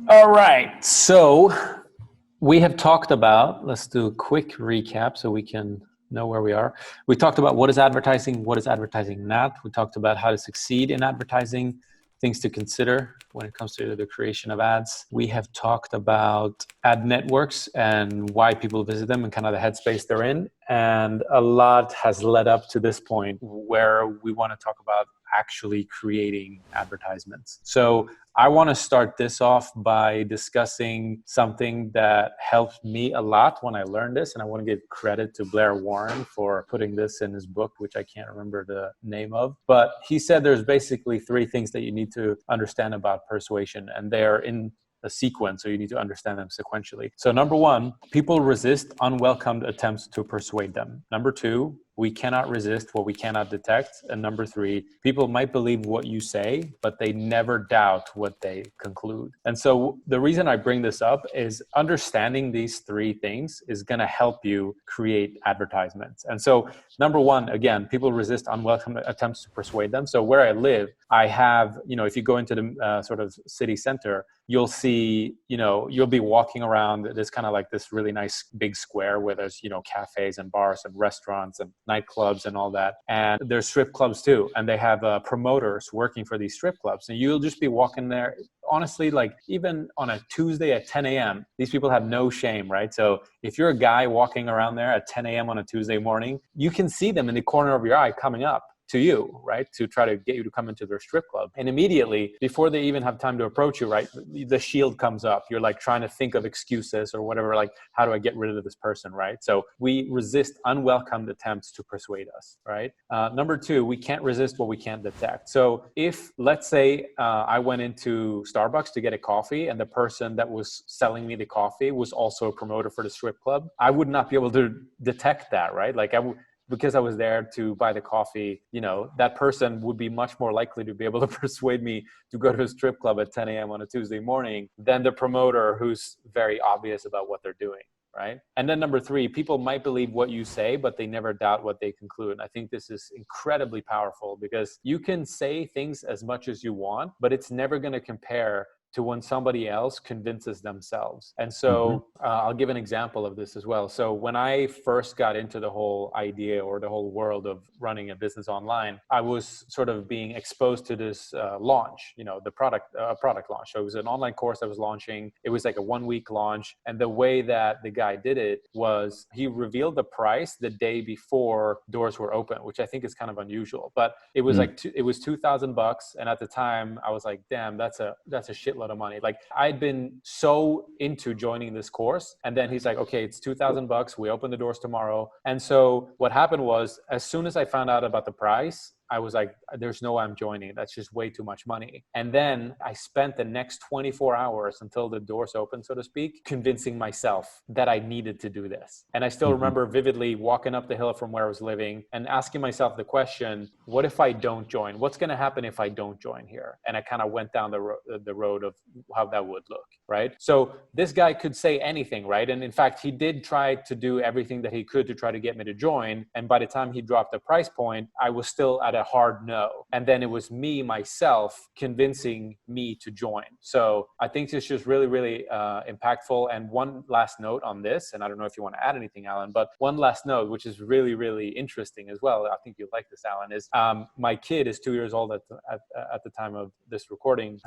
All right. So we have talked about, let's do a quick recap so we can know where we are. We talked about what is advertising not. We talked about how to succeed in advertising, things to consider when it comes to the creation of ads. We have talked about ad networks and why people visit them and kind of the headspace they're in. And a lot has led up to this point where we want to talk about actually creating advertisements. So I want to start this off by discussing something that helped me a lot when I learned this. And I want to give credit to Blair Warren for putting this in his book, which I can't remember the name of. But he said there's basically three things that you need to understand about persuasion, and they're in a sequence, so you need to understand them sequentially. So number one, people resist unwelcomed attempts to persuade them. Number two, we cannot resist what we cannot detect. And number three, people might believe what you say, but they never doubt what they conclude. And so the reason I bring this up is understanding these three things is going to help you create advertisements. And so number one, again, people resist unwelcome attempts to persuade them. So where I live, I have, if you go into the sort of city center, you'll see, you'll be walking around this kind of like this really nice big square where there's, cafes and bars and restaurants and nightclubs and all that. And there's strip clubs too. And they have promoters working for these strip clubs. And you'll just be walking there. Honestly, like even on a Tuesday at 10 a.m., these people have no shame, right? So if you're a guy walking around there at 10 a.m. on a Tuesday morning, you can see them in the corner of your eye coming up to you, right? To try to get you to come into their strip club. And immediately, before they even have time to approach you, right, the shield comes up. You're like trying to think of excuses or whatever, like, how do I get rid of this person, right? So we resist unwelcomed attempts to persuade us, right? Number two, we can't resist what we can't detect. So if, let's say, I went into Starbucks to get a coffee and the person that was selling me the coffee was also a promoter for the strip club, I would not be able to detect that, right? Like because I was there to buy the coffee, that person would be much more likely to be able to persuade me to go to a strip club at 10 a.m. on a Tuesday morning than the promoter who's very obvious about what they're doing, right? And then number three, people might believe what you say, but they never doubt what they conclude. And I think this is incredibly powerful because you can say things as much as you want, but it's never going to compare to when somebody else convinces themselves. And so I'll give an example of this as well. So when I first got into the whole idea or the whole world of running a business online, I was sort of being exposed to this launch, the product launch. So it was an online course I was launching. It was like a 1-week launch. And the way that the guy did it was he revealed the price the day before doors were open, which I think is kind of unusual. But it was it was $2,000. And at the time I was like, damn, that's a shitload of money. Like I'd been so into joining this course, and then he's like, okay, it's $2,000. We open the doors tomorrow. And so what happened was, as soon as I found out about the price, I was like, there's no way I'm joining. That's just way too much money. And then I spent the next 24 hours until the doors opened, so to speak, convincing myself that I needed to do this. And I still remember vividly walking up the hill from where I was living and asking myself the question, what if I don't join? What's going to happen if I don't join here? And I kind of went down the road of how that would look, right? So this guy could say anything, right? And in fact, he did try to do everything that he could to try to get me to join. And by the time he dropped the price point, I was still at a hard no. And then it was me, myself, convincing me to join. So I think it's just really, really impactful. And one last note on this, and I don't know if you want to add anything, Alan, but one last note, which is really, really interesting as well. I think you'll like this, Alan, is my kid is 2 years old at the time of this recording.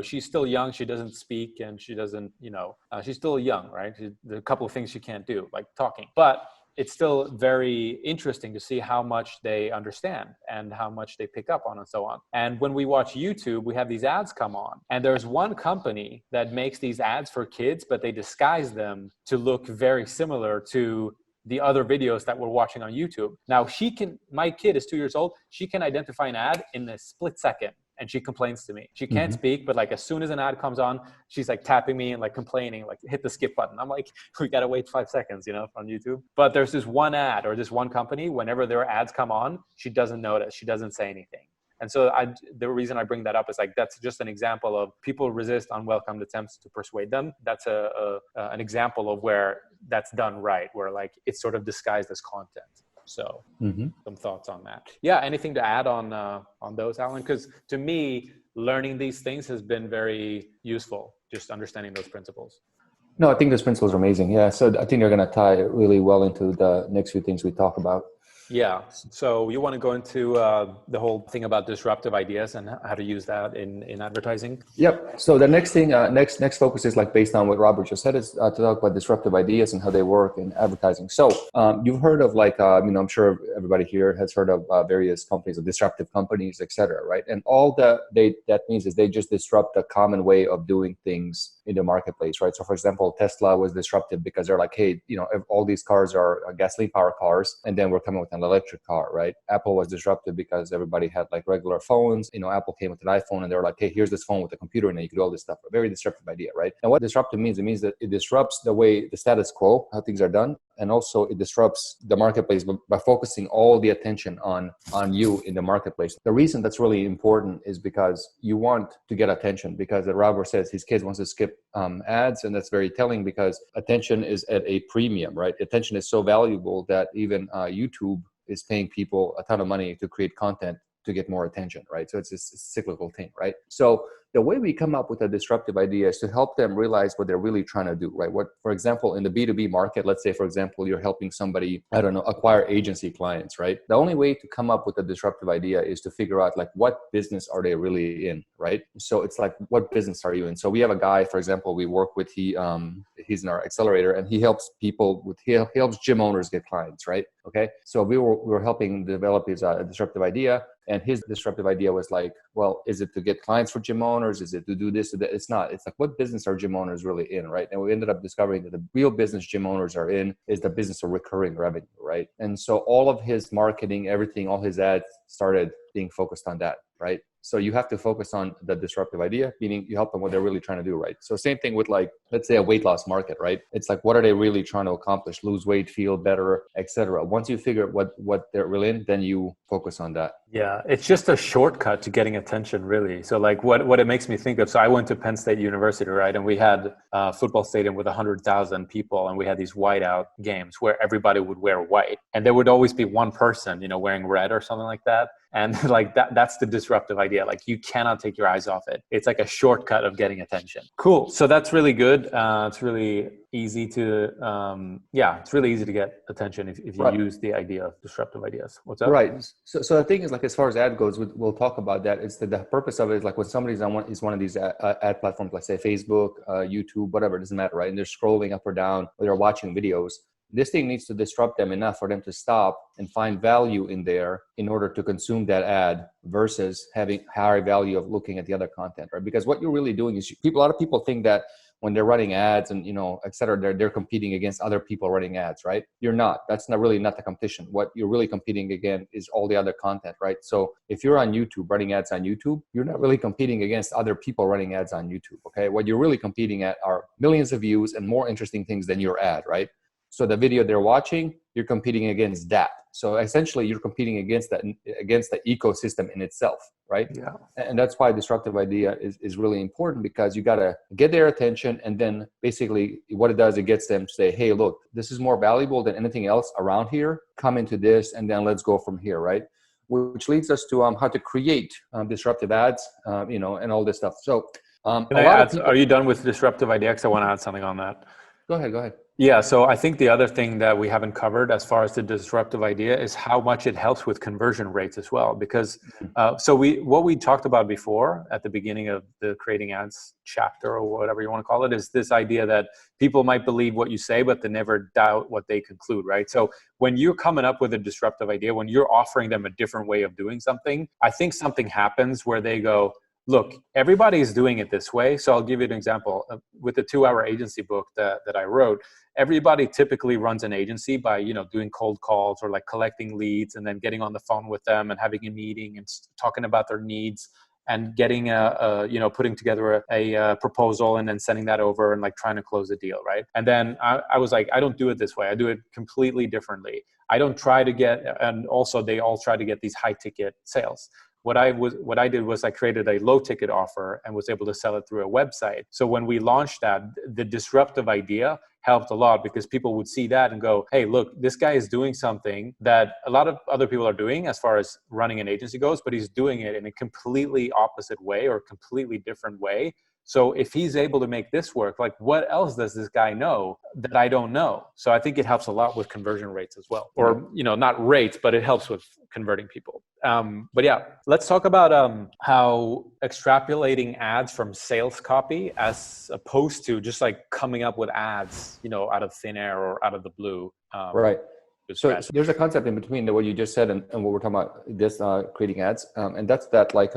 She's still young. She doesn't speak and she doesn't, she's still young, right? There's a couple of things she can't do, like talking. But it's still very interesting to see how much they understand and how much they pick up on and so on. And when we watch YouTube, we have these ads come on. And there's one company that makes these ads for kids, but they disguise them to look very similar to the other videos that we're watching on YouTube. Now my kid is 2 years old. She can identify an ad in a split second. And she complains to me. She can't speak, but like as soon as an ad comes on, she's like tapping me and like complaining, like hit the skip button. I'm like, we gotta wait 5 seconds, on YouTube. But there's this one ad or this one company, whenever their ads come on, she doesn't notice, she doesn't say anything. And so the reason I bring that up is like, that's just an example of people resist unwelcome attempts to persuade them. That's an example of where that's done right, where like it's sort of disguised as content. So some thoughts on that. Yeah, anything to add on those, Alan? Because to me, learning these things has been very useful just understanding those principles? No, I think those principles are amazing. Yeah. So I think they're going to tie really well into the next few things we talk about. Yeah. So you want to go into the whole thing about disruptive ideas and how to use that in advertising? Yep. So the next thing, next focus is like based on what Robert just said, is to talk about disruptive ideas and how they work in advertising. So you've heard of like, I'm sure everybody here has heard of various companies, of disruptive companies, et cetera, right? And all that means is they just disrupt a common way of doing things in the marketplace, right? So for example, Tesla was disruptive because they're like, hey, all these cars are gasoline powered cars, and then we're coming with an electric car, right? Apple was disruptive because everybody had like regular phones. Apple came with an iPhone and they were like, hey, here's this phone with a computer and you can do all this stuff. A very disruptive idea, right? And what disruptive means, it means that it disrupts the way the status quo, how things are done. And also it disrupts the marketplace by focusing all the attention on you in the marketplace. The reason that's really important is because you want to get attention, because Robert says his kids wants to skip ads. And that's very telling because attention is at a premium, right? Attention is so valuable that even YouTube is paying people a ton of money to create content to get more attention, right? So it's a cyclical thing, right? So the way we come up with a disruptive idea is to help them realize what they're really trying to do, right? What, for example, in the B2B market, let's say, for example, you're helping somebody, acquire agency clients, right? The only way to come up with a disruptive idea is to figure out like, what business are they really in, right? So it's like, what business are you in? So we have a guy, for example, we work with, he's in our accelerator, and he helps he helps gym owners get clients, right? Okay. So we were helping develop his disruptive idea. And his disruptive idea was like, well, is it to get clients for gym owners? Is it to do this or that? It's not. It's like, what business are gym owners really in, right? And we ended up discovering that the real business gym owners are in is the business of recurring revenue, right? And so all of his marketing, everything, all his ads started being focused on that, right? So you have to focus on the disruptive idea, meaning you help them what they're really trying to do, right? So same thing with like, let's say a weight loss market, right? It's like, what are they really trying to accomplish? Lose weight, feel better, etc. Once you figure out what they're really in, then you focus on that. Yeah, it's just a shortcut to getting attention, really. So like what it makes me think of, so I went to Penn State University, right? And we had a football stadium with 100,000 people, and we had these whiteout games where everybody would wear white. And there would always be one person, wearing red or something like that. And like that's the disruptive idea. Like you cannot take your eyes off it. It's like a shortcut of getting attention. Cool. So that's really good. It's really easy to, it's really easy to get attention if you use the idea of disruptive ideas. What's up? Right. So the thing is, like, as far as ad goes, we'll talk about that. It's the purpose of it is like when somebody's on one of these ad platforms, like say Facebook, YouTube, whatever, it doesn't matter, right? And they're scrolling up or down, or they're watching videos. This thing needs to disrupt them enough for them to stop and find value in there in order to consume that ad versus having higher value of looking at the other content, right? Because what you're really doing is a lot of people think that when they're running ads and, et cetera, they're competing against other people running ads, right? You're not. That's not the competition. What you're really competing against is all the other content, right? So if you're on YouTube, running ads on YouTube, you're not really competing against other people running ads on YouTube, okay? What you're really competing at are millions of views and more interesting things than your ad, right? So the video they're watching, you're competing against that. So essentially you're competing against the ecosystem in itself, right? Yeah. And that's why disruptive idea is really important, because you got to get their attention. And then basically what it does, it gets them to say, hey, look, this is more valuable than anything else around here. Come into this and then let's go from here, right? Which leads us to how to create disruptive ads, and all this stuff. So are you done with disruptive idea? Because I want to add something on that. Go ahead. Yeah, so I think the other thing that we haven't covered as far as the disruptive idea is how much it helps with conversion rates as well. Because what we talked about before at the beginning of the creating ads chapter, or whatever you want to call it, is this idea that people might believe what you say, but they never doubt what they conclude, right? So when you're coming up with a disruptive idea, when you're offering them a different way of doing something, I think something happens where they go, look, everybody's doing it this way. So I'll give you an example. With the 2-hour agency book that I wrote, everybody typically runs an agency by, doing cold calls or like collecting leads and then getting on the phone with them and having a meeting and talking about their needs and getting putting together a proposal and then sending that over and like trying to close a deal, right? And then I was like, I don't do it this way. I do it completely differently. I don't try to get, and also they all try to get these high ticket sales. What I did was I created a low ticket offer and was able to sell it through a website. So when we launched that, the disruptive idea helped a lot, because people would see that and go, hey, look, this guy is doing something that a lot of other people are doing as far as running an agency goes, but he's doing it in a completely opposite way or completely different way So if he's able to make this work, like what else does this guy know that I don't know? So I think it helps a lot with conversion rates as well, or, not rates, but it helps with converting people. But yeah, let's talk about how extrapolating ads from sales copy as opposed to just like coming up with ads, out of thin air or out of the blue. Right. So there's a concept in between what you just said and what we're talking about, this creating ads. And that's that like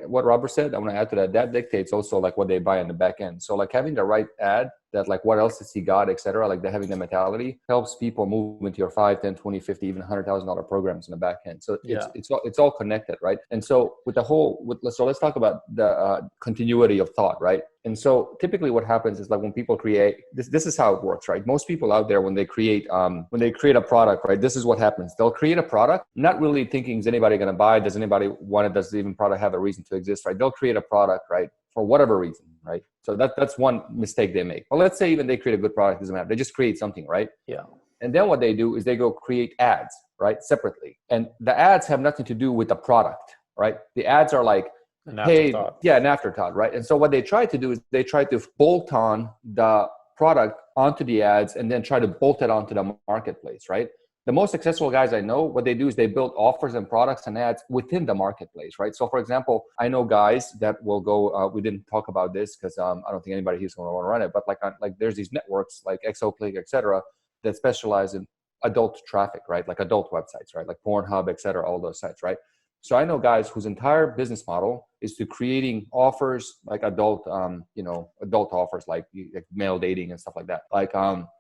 what Robert said, I want to add to that. That dictates also like what they buy on the back end. So like having the right ad that like what else has he got, et cetera, like having the mentality helps people move into your 5, 10, 20, 50, even $100,000 programs in the back end. So it's all connected, right? And so with the whole, so let's talk about the continuity of thought, right? And so typically what happens is like when people create, this is how it works, right? Most people out there, when they create a product, right? This is what happens. They'll create a product, not really thinking, is anybody going to buy it? Does anybody want it? Does the even product have a reason to exist, right? They'll create a product, right? For whatever reason, right? So that's one mistake they make. But let's say even they create a good product, doesn't matter. They just create something, right? Yeah. And then what they do is they go create ads, right? Separately. And the ads have nothing to do with the product, right? The ads are like, an afterthought, right? And so what they try to do is they try to bolt on the product onto the ads and then try to bolt it onto the marketplace, right? The most successful guys I know, what they do is they build offers and products and ads within the marketplace, right? So for example, I know guys that will go, we didn't talk about this because I don't think anybody here's going to want to run it, but like there's these networks like Exoclick, et cetera, that specialize in adult traffic, right? Like adult websites, right? Like Pornhub, et cetera, all those sites, right? So I know guys whose entire business model is to creating offers like adult offers like male dating and stuff like that. Like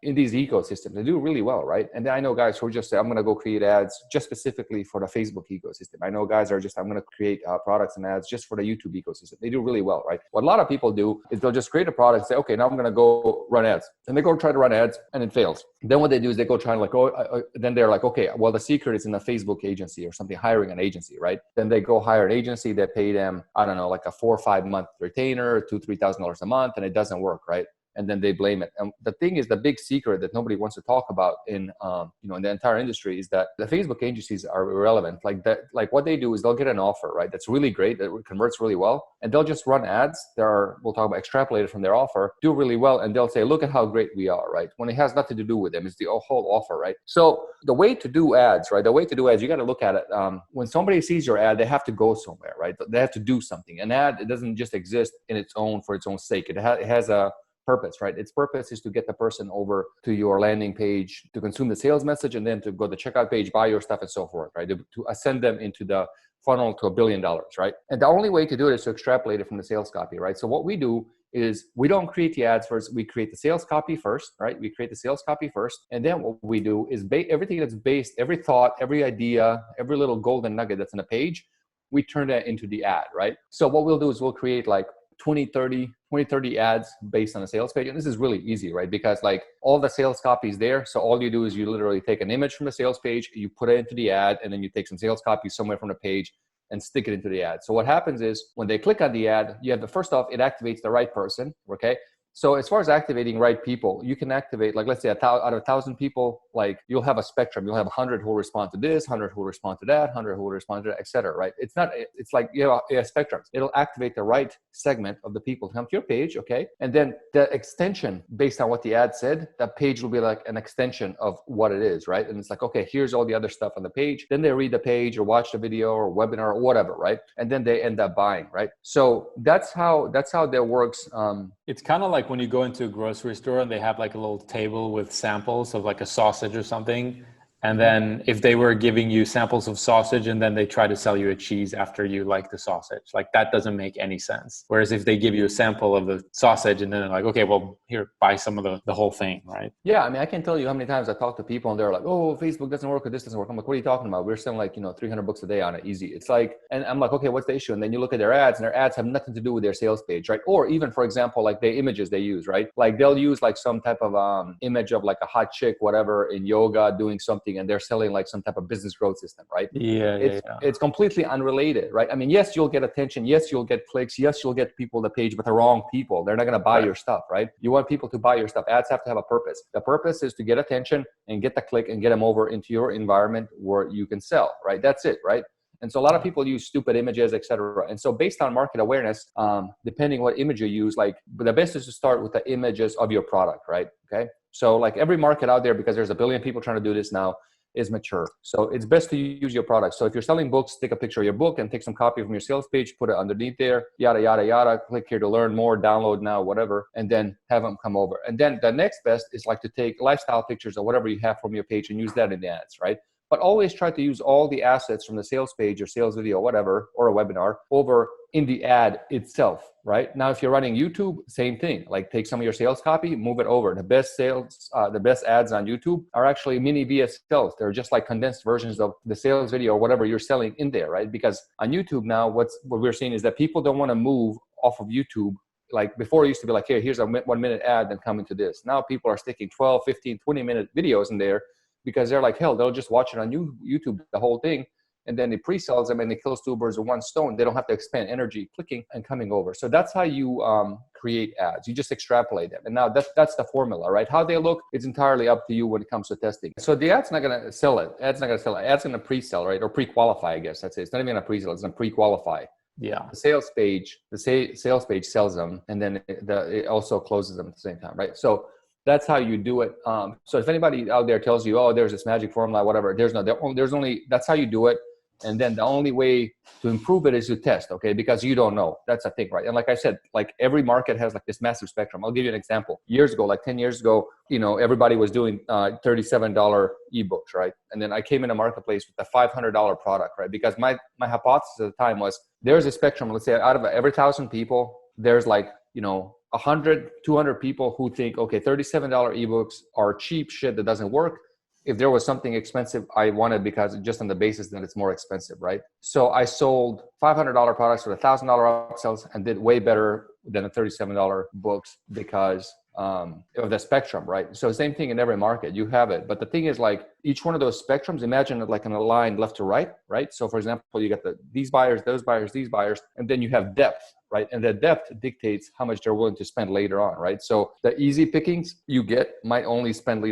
in these ecosystems, they do really well, right? And then I know guys who are just say, I'm going to go create ads just specifically for the Facebook ecosystem. I know guys are just, I'm going to create products and ads just for the YouTube ecosystem. They do really well, right? What a lot of people do is they'll just create a product and say, okay, now I'm going to go run ads. And they go try to run ads and it fails. Then what they do is they go try and then they're like, okay, well, the secret is in a Facebook agency or something, hiring an agency, right? Then they go hire an agency, they pay them, I don't know, like a 4 or 5 month retainer, $2,000-$3,000 a month, and it doesn't work, right? And then they blame it. And the thing is, the big secret that nobody wants to talk about in the entire industry is that the Facebook agencies are irrelevant. Like that, like what they do is they'll get an offer, right? That's really great, that converts really well, and they'll just run ads. We'll talk about extrapolated from their offer, do really well, and they'll say, look at how great we are, right? When it has nothing to do with them, it's the whole offer, right? So the way to do ads, right? The way to do ads, you got to look at it. When somebody sees your ad, they have to go somewhere, right? They have to do something. An ad, it doesn't just exist in its own for its own sake. It has a purpose, right? Its purpose is to get the person over to your landing page to consume the sales message and then to go to the checkout page, buy your stuff and so forth, right? To ascend them into the funnel to $1 billion, right? And the only way to do it is to extrapolate it from the sales copy, right? So what we do is we don't create the ads first. We create the sales copy first, right? We create the sales copy first. And then what we do is everything that's based, every thought, every idea, every little golden nugget that's on a page, we turn that into the ad, right? So what we'll do is we'll create like 20, 30 ads based on a sales page. And this is really easy, right? Because like all the sales copy is there. So all you do is you literally take an image from the sales page, you put it into the ad, and then you take some sales copy somewhere from the page and stick it into the ad. So what happens is when they click on the ad, you have first off, it activates the right person, okay? So as far as activating right people, you can activate, like, let's say out of 1,000 people, like you'll have a spectrum. You'll have 100 who will respond to this, 100 who will respond to that, 100 who will respond to that, et cetera, right? It's like you have a spectrum. It'll activate the right segment of the people to come to your page, okay? And then the extension, based on what the ad said, that page will be like an extension of what it is, right? And it's like, okay, here's all the other stuff on the page. Then they read the page or watch the video or webinar or whatever, right? And then they end up buying, right? So that's how that works. It's kind of like when you go into a grocery store and they have like a little table with samples of like a sausage or something. And then if they were giving you samples of sausage and then they try to sell you a cheese after you like the sausage, like that doesn't make any sense. Whereas if they give you a sample of the sausage and then they're like, okay, well, here, buy some of the whole thing, right? Yeah, I mean, I can tell you how many times I talk to people and they're like, oh, Facebook doesn't work or this doesn't work. I'm like, what are you talking about? We're selling like, $300 a day on it, easy. It's like, and I'm like, okay, what's the issue? And then you look at their ads and their ads have nothing to do with their sales page, right? Or even, for example, like the images they use, right? Like they'll use like some type of image of like a hot chick, whatever, in yoga doing something, and they're selling like some type of business growth system, right? It's completely unrelated, right? I mean, yes, you'll get attention. Yes, you'll get clicks. Yes, you'll get people to the page, but the wrong people. They're not going to buy your stuff, right? You want people to buy your stuff. Ads have to have a purpose. The purpose is to get attention and get the click and get them over into your environment where you can sell, right? That's it, right? And so a lot of people use stupid images, etc. And so based on market awareness, depending what image you use, like the best is to start with the images of your product, right? Okay. So like every market out there, because there's a billion people trying to do this now, is mature. So it's best to use your product. So if you're selling books, take a picture of your book and take some copy from your sales page, put it underneath there, yada, yada, yada, click here to learn more, download now, whatever, and then have them come over. And then the next best is like to take lifestyle pictures or whatever you have from your page and use that in the ads, right? But always try to use all the assets from the sales page or sales video, whatever, or a webinar over in the ad itself, right? Now, if you're running YouTube, same thing. Like take some of your sales copy, move it over. The best ads on YouTube are actually mini VSLs. They're just like condensed versions of the sales video or whatever you're selling in there, right? Because on YouTube now, what we're seeing is that people don't want to move off of YouTube. Like before it used to be like, hey, here's a 1 minute ad, then come into this. Now people are sticking 12, 15, 20-minute videos in there because they're like, hell, they'll just watch it on YouTube, the whole thing. And then it pre-sells them and it kills two birds with one stone. They don't have to expend energy clicking and coming over. So that's how you create ads. You just extrapolate them. And now that's the formula, right? How they look, it's entirely up to you when it comes to testing. So the ad's not going to sell it. Ad's not going to sell it. Ad's going to pre-sell, right? Or pre-qualify, I guess. That's it. It's not even going to pre-sell. It's going to pre-qualify. Yeah. The sales page sells them, and then it also closes them at the same time, right? So that's how you do it. So if anybody out there tells you, oh, there's this magic formula, whatever, there's only, that's how you do it. And then the only way to improve it is to test, okay? Because you don't know. That's the thing, right? And like I said, like every market has like this massive spectrum. I'll give you an example. Years ago, like 10 years ago, everybody was doing $37 ebooks, right? And then I came in a marketplace with a $500 product, right? Because my hypothesis at the time was there's a spectrum. Let's say out of every 1,000 people, there's like, 100, 200 people who think, okay, $37 ebooks are cheap shit that doesn't work. If there was something expensive I wanted because just on the basis that it's more expensive, right? So I sold $500 products with $1,000 upsells and did way better than the $37 books because of the spectrum, right? So same thing in every market, you have it. But the thing is like each one of those spectrums, imagine it like in a line left to right, right? So for example, you got these buyers, those buyers, these buyers, and then you have depth, right? And the depth dictates how much they're willing to spend later on, right? So the easy pickings you get might only spend,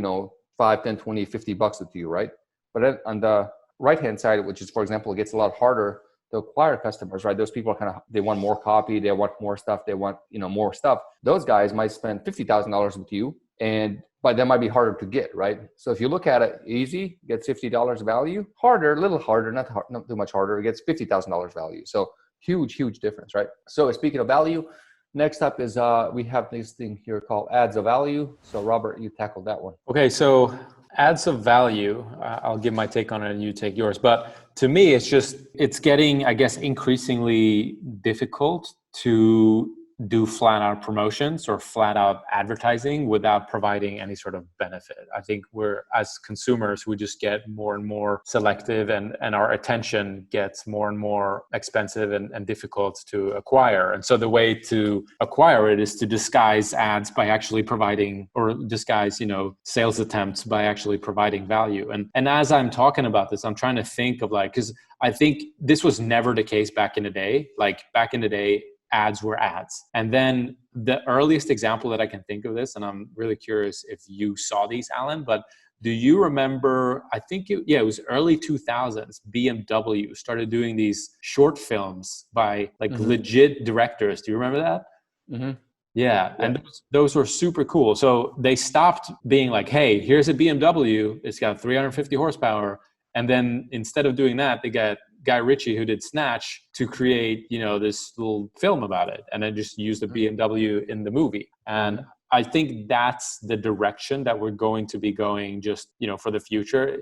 5, 10, 20, 50 bucks with you, right? But then on the right-hand side, which is, for example, it gets a lot harder to acquire customers, right? Those people are they want more copy, they want more stuff, they want, more stuff. Those guys might spend $50,000 with you, but that might be harder to get, right? So if you look at it, easy, gets $50 value, harder, a little harder, not too much harder, it gets $50,000 value. So huge difference, right? So speaking of value, next up is we have this thing here called ads of value. So Robert, you tackled that one. Okay, so ads of value, I'll give my take on it and you take yours. But to me, it's getting, I guess, increasingly difficult to do flat out promotions or flat out advertising without providing any sort of benefit. I think as consumers, we just get more and more selective and our attention gets more and more expensive and difficult to acquire. And so the way to acquire it is to disguise ads by actually providing, or disguise, sales attempts by actually providing value. And as I'm talking about this, I'm trying to think of because I think this was never the case back in the day. Like back in the day, ads were ads. And then the earliest example that I can think of this, and I'm really curious if you saw these, Alan, but do you remember, I think it was early 2000s, BMW started doing these short films by legit directors. Do you remember that? Mm-hmm. Yeah. And those were super cool. So they stopped being like, hey, here's a BMW. It's got 350 horsepower. And then instead of doing that, they got Guy Ritchie, who did Snatch, to create, this little film about it. And then just use the BMW in the movie. And I think that's the direction that we're going to be going just, for the future.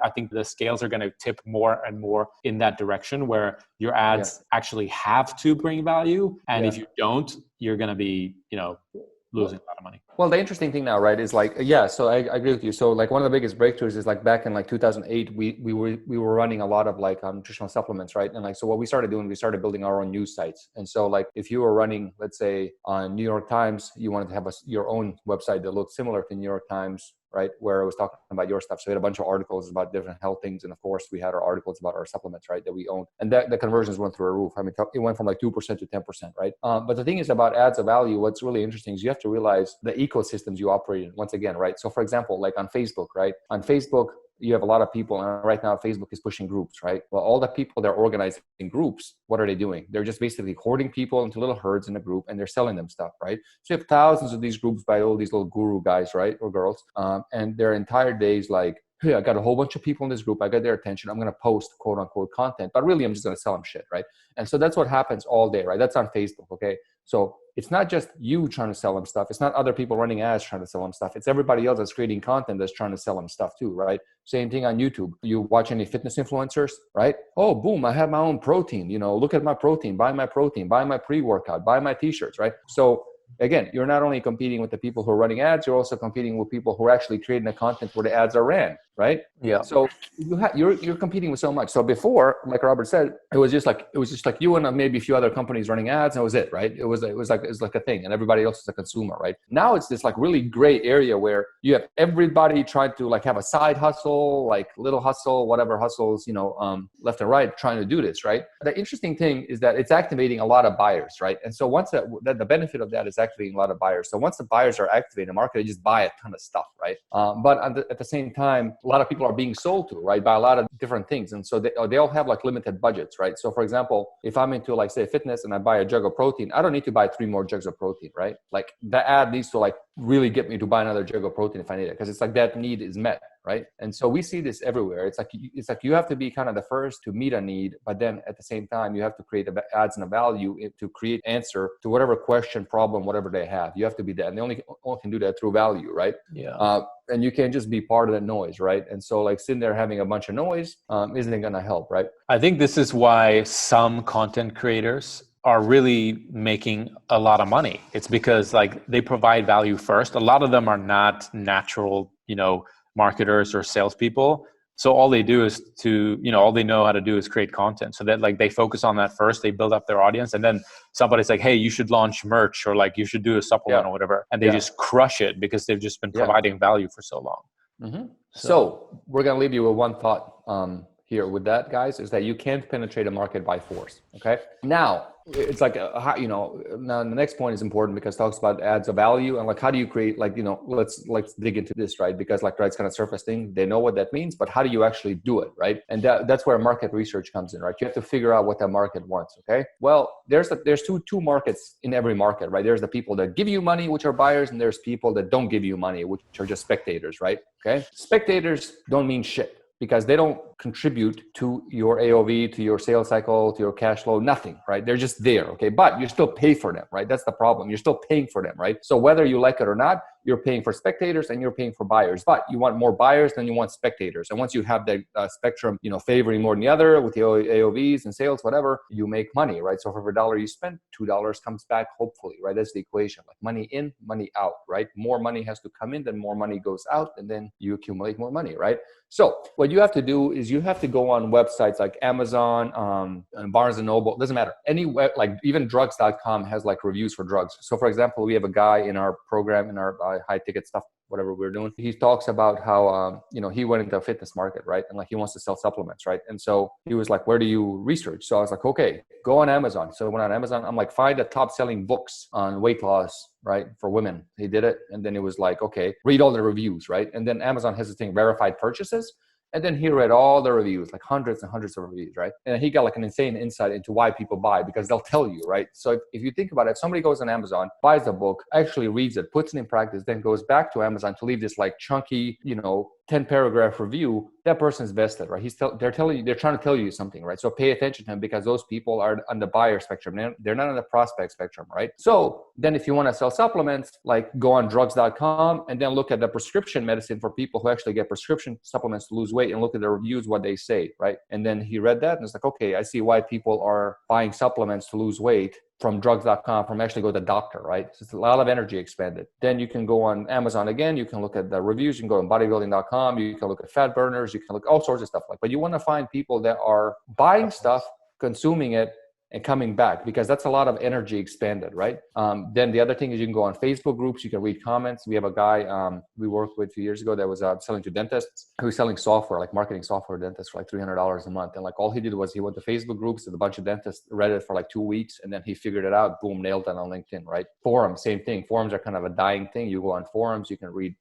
I think the scales are going to tip more and more in that direction where your ads actually have to bring value. And if you don't, you're going to be, losing a lot of money. Well, the interesting thing now, right, is so I agree with you. So one of the biggest breakthroughs is back in 2008, we were running a lot of nutritional supplements, right? And so what we started doing, we started building our own news sites. And so if you were running, let's say on New York Times, you wanted to have your own website that looked similar to New York Times, right? Where it was talking about your stuff. So we had a bunch of articles about different health things. And of course we had our articles about our supplements, right? That we owned. And the conversions went through a roof. I mean, it went from 2% to 10%, right? But the thing is about ads of value, what's really interesting is you have to realize the ecosystems you operate in once again, right? So for example, on Facebook, right? On Facebook, you have a lot of people, and right now Facebook is pushing groups, right? Well, all the people that are organizing groups, what are they doing? They're just basically hoarding people into little herds in a group, and they're selling them stuff, right? So you have thousands of these groups by all these little guru guys, right, or girls, and their entire days like, hey, I got a whole bunch of people in this group. I got their attention. I'm going to post quote unquote content, but really I'm just going to sell them shit, right? And so that's what happens all day, right? That's on Facebook, okay? So it's not just you trying to sell them stuff. It's not other people running ads trying to sell them stuff. It's everybody else that's creating content that's trying to sell them stuff too, right? Same thing on YouTube. You watch any fitness influencers, right? Oh, boom, I have my own protein. You know, look at my protein, buy my pre-workout, buy my t-shirts, right? So again, you're not only competing with the people who are running ads, you're also competing with people who are actually creating the content where the ads are ran, right? Yeah. So you're competing with so much. So before, like Robert said, it was just like you and maybe a few other companies running ads, and it was it, right? It was like a thing, and everybody else is a consumer, right? Now it's this like really gray area where you have everybody trying to like have a side hustle, like little hustle, whatever hustles, you know, left and right, trying to do this, right? The interesting thing is that it's activating a lot of buyers, right? And so once that the benefit of that is activating a lot of buyers. So once the buyers are activated in the market, they just buy a ton of stuff, right? But at the same time, a lot of people are being sold to, right, by a lot of different things. And so they all have like limited budgets, right? So for example, if I'm into like say fitness and I buy a jug of protein, I don't need to buy 3 more jugs of protein, right? Like the ad needs to like really get me to buy another jug of protein if I need it, because it's like that need is met, right? And so we see this everywhere. It's like you have to be kind of the first to meet a need, but then at the same time you have to create ads and a value to create answer to whatever question, problem, whatever they have. You have to be that, and they only can do that through value, right? Yeah. And you can't just be part of that noise, right? And so like sitting there having a bunch of noise isn't going to help, right? I think this is why some content creators are really making a lot of money. It's because like they provide value first. A lot of them are not natural, you know, marketers or salespeople. So all they do is all they know how to do is create content. So that like they focus on that first, they build up their audience, and then somebody's like, hey, you should launch merch, or like you should do a supplement or whatever. And they just crush it because they've just been providing value for so long. Mm-hmm. So we're going to leave you with one thought here with that, guys, is that you can't penetrate a market by force. Okay. Now it's like, now the next point is important because it talks about adds a value and like, how do you create like, let's dig into this, right? Because like, right, it's kind of surface thing. They know what that means, but how do you actually do it? Right. And that's where market research comes in, right? You have to figure out what that market wants. Okay. Well, there's two markets in every market, right? There's the people that give you money, which are buyers, and there's people that don't give you money, which are just spectators, right? Okay. Spectators don't mean shit, because they don't contribute to your AOV, to your sales cycle, to your cash flow, nothing, right? They're just there, okay? But you still pay for them, right? That's the problem. You're still paying for them, right? So whether you like it or not, you're paying for spectators and you're paying for buyers. But you want more buyers than you want spectators. And once you have the spectrum, favoring more than the other with the AOVs and sales, whatever, you make money, right? So for every dollar you spend, $2 comes back, hopefully, right? That's the equation, like money in, money out, right? More money has to come in, then more money goes out, and then you accumulate more money, right? So what you have to do is you have to go on websites like Amazon, and Barnes and Noble. It doesn't matter. Any web, like even drugs.com has like reviews for drugs. So for example, we have a guy in our program, in our high ticket stuff, whatever we're doing. He talks about how, he went into a fitness market, right? And like he wants to sell supplements, right? And so he was like, where do you research? So I was like, okay, go on Amazon. So I went on Amazon. I'm like, find the top selling books on weight loss, right? For women. He did it. And then it was like, okay, read all the reviews, right? And then Amazon has this thing, verified purchases. And then he read all the reviews, like hundreds and hundreds of reviews, right? And he got like an insane insight into why people buy, because they'll tell you, right? So if you think about it, if somebody goes on Amazon, buys a book, actually reads it, puts it in practice, then goes back to Amazon to leave this like chunky, 10 paragraph review, that person's vested, right? They're trying to tell you something, right? So pay attention to him, because those people are on the buyer spectrum. They're not on the prospect spectrum, right? So then if you want to sell supplements, like go on drugs.com and then look at the prescription medicine for people who actually get prescription supplements to lose weight, and look at the reviews, what they say, right? And then he read that and it's like, okay, I see why people are buying supplements to lose weight from drugs.com, from actually go to the doctor, right? So it's a lot of energy expended. Then you can go on Amazon again, you can look at the reviews, you can go on bodybuilding.com, you can look at fat burners, you can look all sorts of stuff but you want to find people that are buying stuff, consuming it, and coming back, because that's a lot of energy expended, right? Then the other thing is you can go on Facebook groups, you can read comments. We have a guy we worked with a few years ago that was selling to dentists, who was selling software, like marketing software to dentists, for like $300 a month. And like all he did was he went to Facebook groups and a bunch of dentists read it for like 2 weeks, and then he figured it out, boom, nailed it on LinkedIn, right? Forums, same thing. Forums are kind of a dying thing. You go on forums, you can read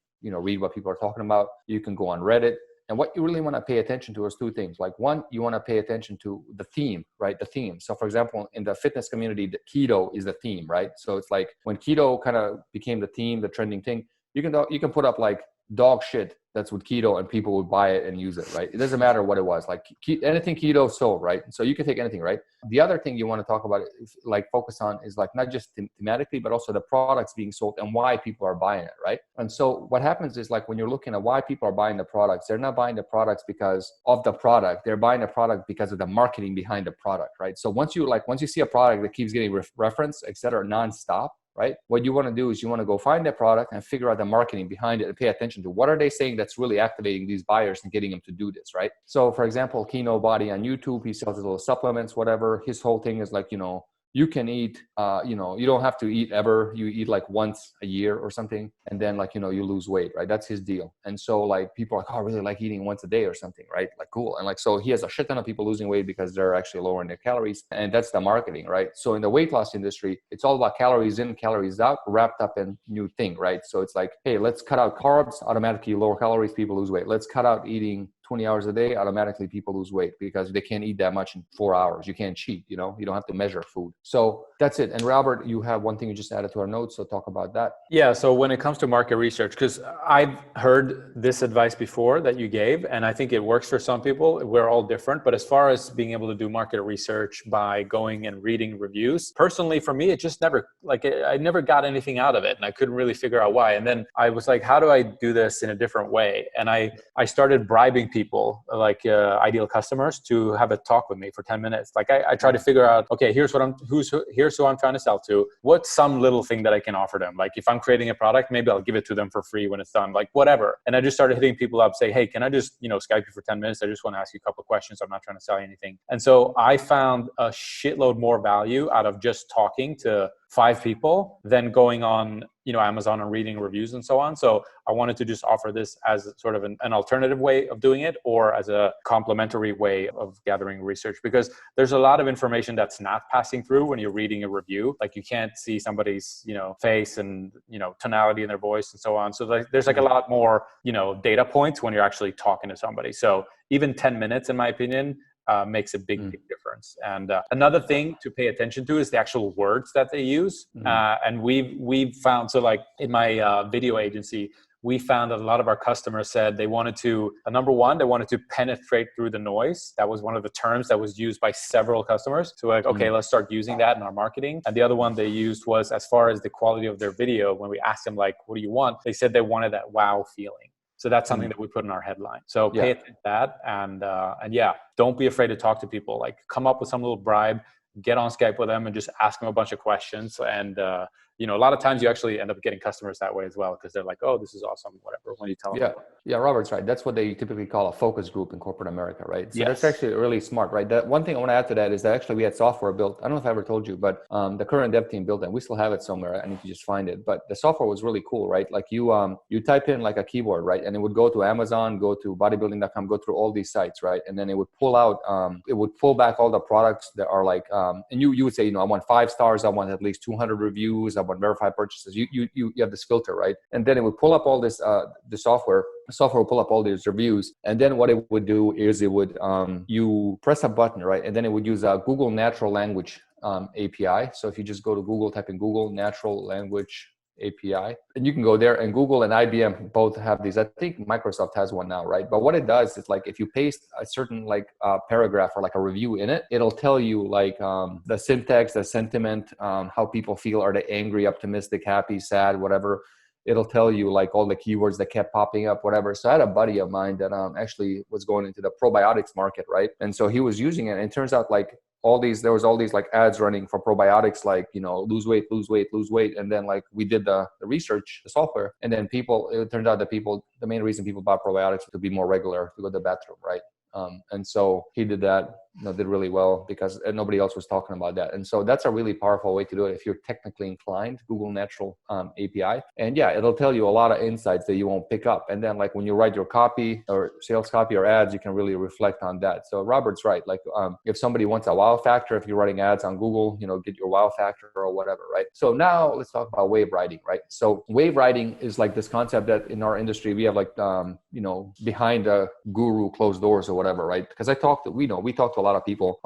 what people are talking about. You can go on Reddit. And what you really want to pay attention to is two things. Like one, you want to pay attention to the theme, right? The theme. So for example, in the fitness community, the keto is the theme, right? So it's like when keto kind of became the theme, the trending thing, you can put up like dog shit that's with keto and people would buy it and use it, right? It doesn't matter what it was, like anything keto sold, right? So you can take anything, right? The other thing you want to talk about, like focus on, is like not just thematically, but also the products being sold and why people are buying it, right? And so what happens is, like when you're looking at why people are buying the products, they're not buying the products because of the product. They're buying the product because of the marketing behind the product, right? So once you see a product that keeps getting referenced, et cetera, nonstop, right? What you want to do is you want to go find that product and figure out the marketing behind it and pay attention to what are they saying that's really activating these buyers and getting them to do this, right? So for example, Kino Body on YouTube, he sells his little supplements, whatever. His whole thing is like, you can eat, you don't have to eat ever. You eat like once a year or something. And then like, you lose weight, right? That's his deal. And so like people are like, oh, I really like eating once a day or something, right? Like, cool. And like, so he has a shit ton of people losing weight because they're actually lowering their calories. And that's the marketing, right? So in the weight loss industry, it's all about calories in, calories out, wrapped up in new thing, right? So it's like, hey, let's cut out carbs, automatically lower calories, people lose weight. Let's cut out eating 20 hours a day, automatically people lose weight because they can't eat that much in 4 hours. You can't cheat, you don't have to measure food. So that's it. And Robert, you have one thing you just added to our notes. So talk about that. Yeah. So when it comes to market research, because I've heard this advice before that you gave, and I think it works for some people. We're all different. But as far as being able to do market research by going and reading reviews, personally, for me, it just never, I never got anything out of it. And I couldn't really figure out why. And then I was like, how do I do this in a different way? And I started bribing people, like ideal customers, to have a talk with me for 10 minutes. Like I try to figure out, okay, here's who I'm trying to sell to. What's some little thing that I can offer them? Like if I'm creating a product, maybe I'll give it to them for free when it's done, like whatever. And I just started hitting people up, say, hey, can I just, Skype you for 10 minutes? I just want to ask you a couple of questions. I'm not trying to sell you anything. And so I found a shitload more value out of just talking to 5 people than going on, Amazon and reading reviews and so on. So I wanted to just offer this as sort of an alternative way of doing it, or as a complementary way of gathering research, because there's a lot of information that's not passing through when you're reading a review. Like you can't see somebody's, face and, tonality in their voice and so on. So there's like a lot more, data points when you're actually talking to somebody. So even 10 minutes, in my opinion, makes a big difference. And another thing to pay attention to is the actual words that they use. And we've found, so like in my video agency, we found that a lot of our customers said they wanted to, number one, they wanted to penetrate through the noise. That was one of the terms that was used by several customers. So like, okay, let's start using that in our marketing. And the other one they used was, as far as the quality of their video, when we asked them like, what do you want? They said they wanted that wow feeling. So that's something that we put in our headline. So pay attention to that. And yeah, don't be afraid to talk to people. Like come up with some little bribe, get on Skype with them and just ask them a bunch of questions. And, a lot of times you actually end up getting customers that way as well, because they're like, oh, this is awesome, whatever, when you tell them. Yeah, Robert's right. That's what they typically call a focus group in corporate America, right? So Yes. That's actually really smart, right? That one thing I want to add to that is that actually we had software built. I don't know if I ever told you, but the current dev team built it. We still have it somewhere. I need to just find it. But the software was really cool, right? Like you type in like a keyword, right? And it would go to Amazon, go to bodybuilding.com, go through all these sites, right? And then it would pull out, it would pull back all the products that are like, and you would say, I want 5 stars, I want at least 200 reviews, I want verified purchases. You have this filter, right? And then it would pull up all this, the software will pull up all these reviews. And then what it would do is it would, you press a button, right? And then it would use a Google Natural Language API. So if you just go to Google, type in Google Natural Language API, and you can go there, and Google and IBM both have these. I think Microsoft has one now, right? But what it does is like, if you paste a certain like paragraph or like a review in it, it'll tell you like the syntax, the sentiment, how people feel. Are they angry, optimistic, happy, sad, whatever? It'll tell you like all the keywords that kept popping up, whatever. So I had a buddy of mine that actually was going into the probiotics market, right? And so he was using it, and it turns out like there was all these like ads running for probiotics, like, lose weight. And then like we did the research, the software, and then it turned out that the main reason people bought probiotics was to be more regular, to go to the bathroom, right? And so he did that. did really well because nobody else was talking about that. And so that's a really powerful way to do it if you're technically inclined. Google Natural API, and yeah, it'll tell you a lot of insights that you won't pick up. And then like when you write your copy or sales copy or ads, you can really reflect on that. So Robert's right. Like if somebody wants a wow factor, if you're writing ads on Google, get your wow factor or whatever, right? So now let's talk about wave writing, right? So wave writing is like this concept that in our industry we have like behind a guru closed doors or whatever, right? Because we talk to a lot of people,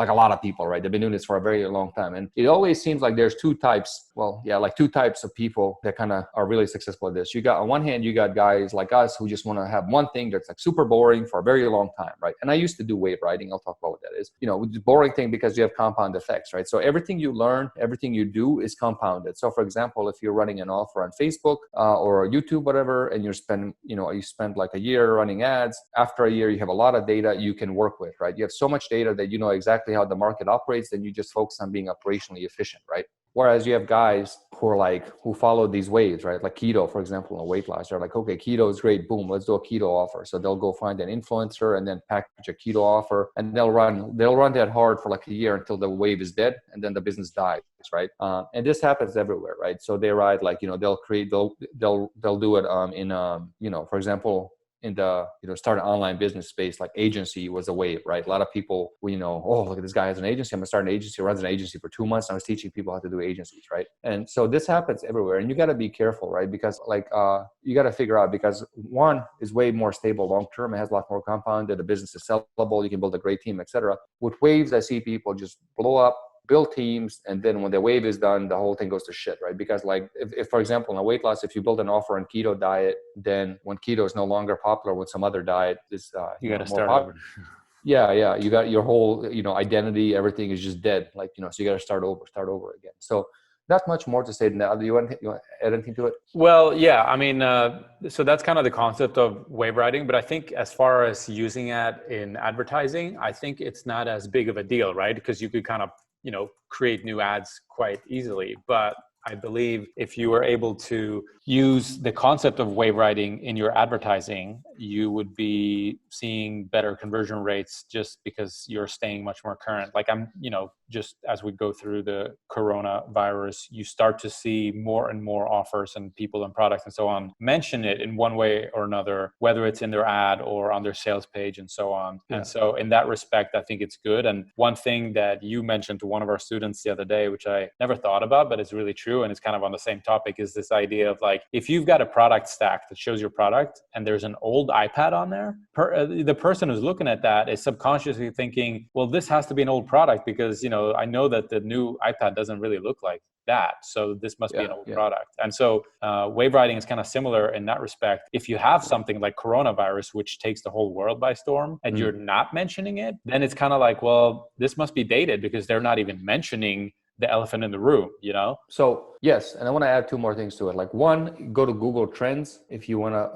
right? They've been doing this for a very long time, and it always seems like there's two types of people that kind of are really successful at this. You got on one hand, you got guys like us who just want to have one thing that's like super boring for a very long time, right? And I used to do wave writing. I'll talk about what that is. The boring thing because you have compound effects, right? So everything you learn, everything you do is compounded. So for example, if you're running an offer on Facebook or YouTube, whatever, and you spend like a year running ads, after a year, you have a lot of data you can work with, right? You have so much data that you know exactly how the market operates, then you just focus on being operationally efficient, right? Whereas you have guys who follow these waves, right? Like keto, for example, in weight loss. They're like, okay, keto is great. Boom, let's do a keto offer. So they'll go find an influencer and then package a keto offer, and they'll run that hard for like a year until the wave is dead, and then the business dies, right? And this happens everywhere, right? So they ride like, they'll do it for example, in the start an online business space, like agency was a wave, right? A lot of people, oh, look at this guy has an agency. I'm gonna start an agency. Runs an agency for 2 months. I was teaching people how to do agencies, right? And so this happens everywhere, and you got to be careful, right? Because you got to figure out, because one is way more stable long term. It has a lot more compounded. The business is sellable. You can build a great team, etc. With waves, I see people just blow up, build teams, and then when the wave is done, the whole thing goes to shit, right? Because like if for example, in a weight loss, if you build an offer on keto diet, then when keto is no longer popular, when some other diet is you got to start over. Yeah, you got your whole identity, everything is just dead, like so you got to start over again. So not much more to say than that. Do you want to add anything to it? Well, yeah, I mean, so that's kind of the concept of wave writing, but I think as far as using it in advertising, I think it's not as big of a deal, right? Because you could kind of create new ads quite easily. But I believe if you were able to use the concept of wave writing in your advertising, you would be seeing better conversion rates just because you're staying much more current. Like just as we go through the coronavirus, you start to see more and more offers and people and products and so on mention it in one way or another, whether it's in their ad or on their sales page and so on. Yeah. And so in that respect, I think it's good. And one thing that you mentioned to one of our students the other day, which I never thought about, but it's really true, and it's kind of on the same topic, is this idea of like, if you've got a product stack that shows your product and there's an old iPad on there, the person who's looking at that is subconsciously thinking, well, this has to be an old product because, I know that the new iPad doesn't really look like that. So this must be an old product. And so wave writing is kind of similar in that respect. If you have something like coronavirus, which takes the whole world by storm, and you're not mentioning it, then it's kind of like, well, this must be dated because they're not even mentioning the elephant in the room, So yes, and I want to add two more things to it. Like one, go to Google Trends if you want to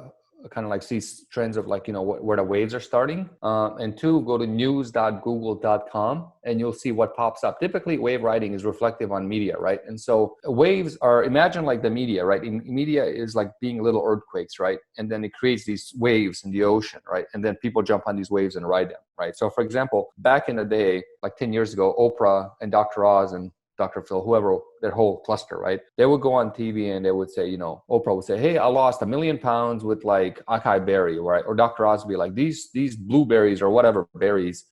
kind of like see trends of like, where the waves are starting. And two, go to news.google.com and you'll see what pops up. Typically, wave writing is reflective on media, right? And so waves are, imagine like the media, right? Media is like being little earthquakes, right? And then it creates these waves in the ocean, right? And then people jump on these waves and ride them, right? So for example, back in the day, like 10 years ago, Oprah and Dr. Oz and Dr. Phil, whoever, that whole cluster, right? They would go on TV and they would say, Oprah would say, hey, I lost 1 million pounds with like acai berry, right? Or Dr. Oz would be like, these blueberries or whatever berries,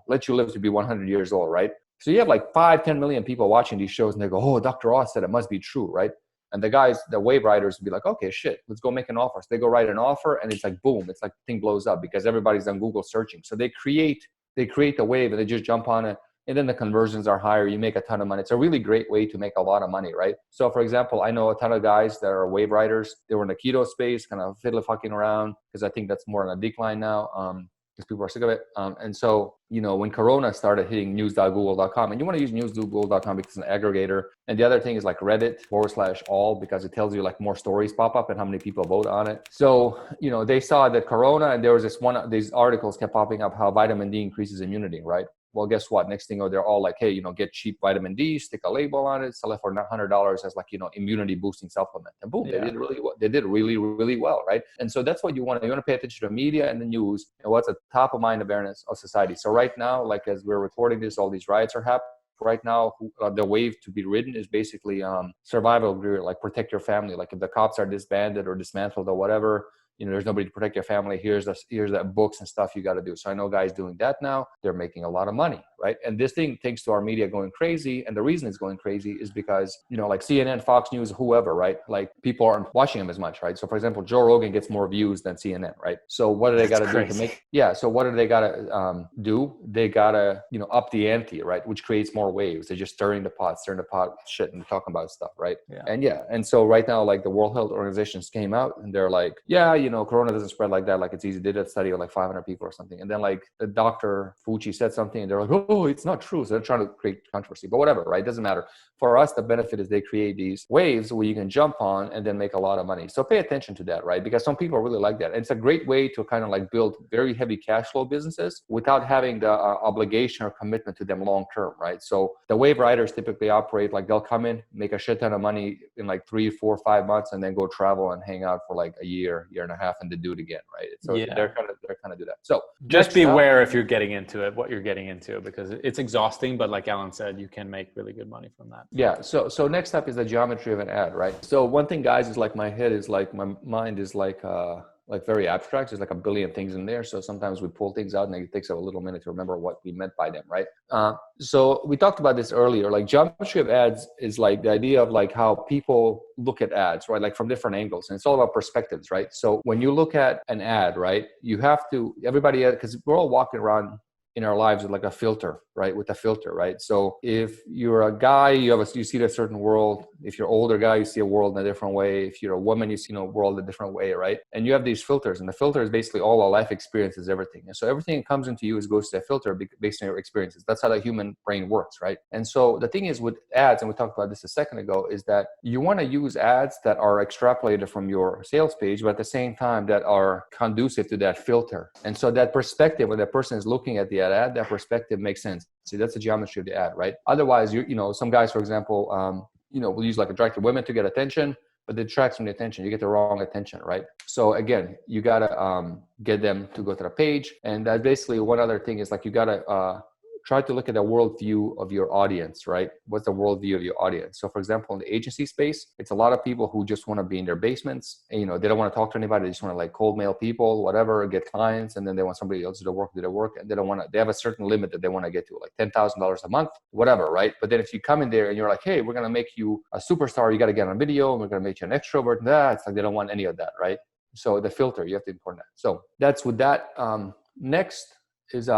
let you live to be 100 years old, right? So you have like 5-10 million people watching these shows and they go, oh, Dr. Oz said it must be true, right? And the guys, the wave riders would be like, okay, shit, let's go make an offer. So they go write an offer and it's like, boom, it's like the thing blows up because everybody's on Google searching. So they create the wave and they just jump on it. And then the conversions are higher. You make a ton of money. It's a really great way to make a lot of money, right? So for example, I know a ton of guys that are wave riders. They were in the keto space, kind of fiddle fucking around because I think that's more on a decline now because people are sick of it. And so, when Corona started hitting news.google.com, and you want to use news.google.com because it's an aggregator. And the other thing is like Reddit/all because it tells you like more stories pop up and how many people vote on it. So, they saw that Corona, and there was these articles kept popping up how vitamin D increases immunity, right? Well, guess what? Next thing, they're all like, hey, get cheap vitamin D, stick a label on it, sell it for $100 as like, immunity boosting supplement. And boom, they did really well. They did really, really well, right? And so that's what you want to pay attention to media and the news and what's at top of mind awareness of society. So right now, like as we're recording this, all these riots are happening. Right now, the wave to be ridden is basically survival gear, like protect your family. Like if the cops are disbanded or dismantled or whatever, there's nobody to protect your family. Here's that books and stuff you got to do. So I know guys doing that now. They're making a lot of money, right? And this thing, thanks to our media going crazy. And the reason it's going crazy is because, like CNN, Fox News, whoever, right? Like people aren't watching them as much, right? So for example, Joe Rogan gets more views than CNN, right? So what do they got to do to make, so what do they got to do? They got to, up the ante, right? Which creates more waves. They're just stirring the pot shit and talking about stuff, right? And so right now, like the World Health Organizations came out and they're like, Corona doesn't spread like that. Like it's easy. They did a study of like 500 people or something. And then like the Dr. Fauci said something and they're like, oh, it's not true. So they're trying to create controversy, but whatever, right? Doesn't matter. For us, the benefit is they create these waves where you can jump on and then make a lot of money. So pay attention to that, right? Because some people really like that. And it's a great way to kind of like build very heavy cash flow businesses without having the obligation or commitment to them long term, right? So the wave riders typically operate like they'll come in, make a shit ton of money in like 3, 4, 5 months, and then go travel and hang out for like a year and a half, and then do it again, right? So they're kind of do that. So just beware if you're getting into it, what you're getting into, because it's exhausting. But like Alan said, you can make really good money from that. Yeah. So next up is the geometry of an ad, right? So one thing, guys, is like my mind is like very abstract. There's like a billion things in there. So sometimes we pull things out and it takes a little minute to remember what we meant by them, right? So we talked about this earlier. Like geometry of ads is like the idea of like how people look at ads, right? Like from different angles. And it's all about perspectives, right? So when you look at an ad, right, you have to, everybody, because we're all walking around in our lives with like a filter, right? With a filter, right? So if you're a guy, you see a certain world. If you're an older guy, you see a world in a different way. If you're a woman, you see a world a different way, right? And you have these filters, and the filter is basically all our life experiences, everything. And so everything that comes into you goes to that filter based on your experiences. That's how the human brain works, right? And so the thing is with ads, and we talked about this a second ago, is that you want to use ads that are extrapolated from your sales page, but at the same time that are conducive to that filter. And so that perspective, when that person is looking at the ad, that perspective makes sense. See, that's the geometry of the ad, right? Otherwise, some guys, for example, will use like attractive women to get attention, but it detracts from the attention. You get the wrong attention, right? So again, you gotta get them to go to the page. And that basically one other thing is like you gotta try to look at the worldview of your audience, right? What's the worldview of your audience? So for example, in the agency space, it's a lot of people who just want to be in their basements. And, they don't want to talk to anybody. They just want to like cold mail people, whatever, get clients. And then they want somebody else to do their work. And they have a certain limit that they want to get to, like $10,000 a month, whatever, right? But then if you come in there and you're like, hey, we're going to make you a superstar, you got to get on video, and we're going to make you an extrovert. It's like they don't want any of that, right? So the filter, you have to import that. So that's with that. Next is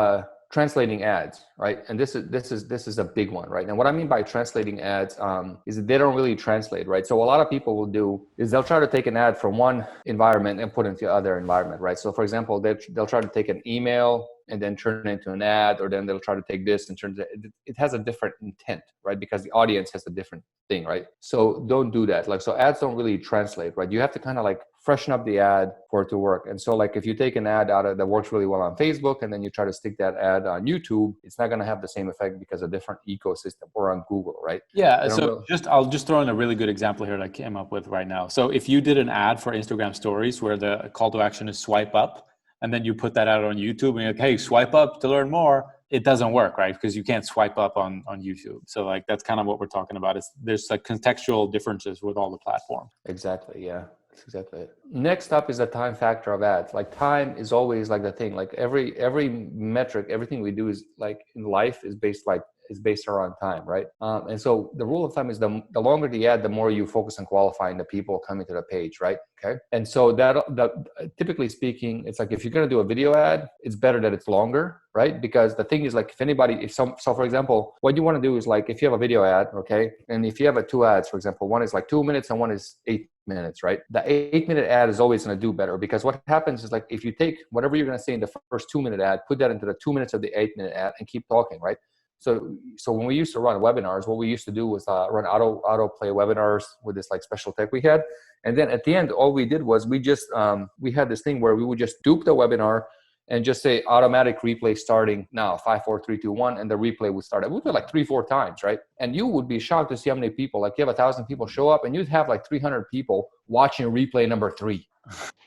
translating ads, right? And this is a big one, right? And what I mean by translating ads is that they don't really translate, right? So a lot of people will do is they'll try to take an ad from one environment and put it into the other environment, right? So for example, they'll try to take an email and then turn it into an ad, or then they'll try to take this and turn it has a different intent, right? Because the audience has a different thing, right? So don't do that. Like, so ads don't really translate, right? You have to kind of like freshen up the ad for it to work. And so like if you take an ad that works really well on Facebook and then you try to stick that ad on YouTube, it's not going to have the same effect because of a different ecosystem, or on Google, right? Yeah. So I'll just throw in a really good example here that I came up with right now. So if you did an ad for Instagram stories where the call to action is swipe up, and then you put that out on YouTube and you're like, hey, swipe up to learn more, it doesn't work, right? Because you can't swipe up on YouTube. So like, that's kind of what we're talking about. There's like contextual differences with all the platforms. Exactly. Yeah. That's exactly it. Next up is the time factor of ads. Like time is always like the thing, like every metric, everything we do is like in life is based around time, right? And so the rule of thumb is the longer the ad, the more you focus on qualifying the people coming to the page, right? Okay. And so that typically speaking, it's like if you're going to do a video ad, it's better that it's longer, right? Because the thing is like so for example, what you want to do is like if you have a video ad, okay, and if you have two ads, for example, one is like 2 minutes and one is 8 minutes, right? The 8-minute ad is always going to do better, because what happens is like if you take whatever you're going to say in the first 2-minute ad, put that into the 2 minutes of the 8-minute ad and keep talking, right? So when we used to run webinars, what we used to do was run autoplay webinars with this like special tech we had. And then at the end, all we did was we had this thing where we would just dupe the webinar and just say automatic replay starting now, 5, 4, 3, 2, 1, and the replay would start. It would be like 3, 4 times, right? And you would be shocked to see how many people, like you have 1,000 people show up, and you'd have like 300 people watching replay number 3.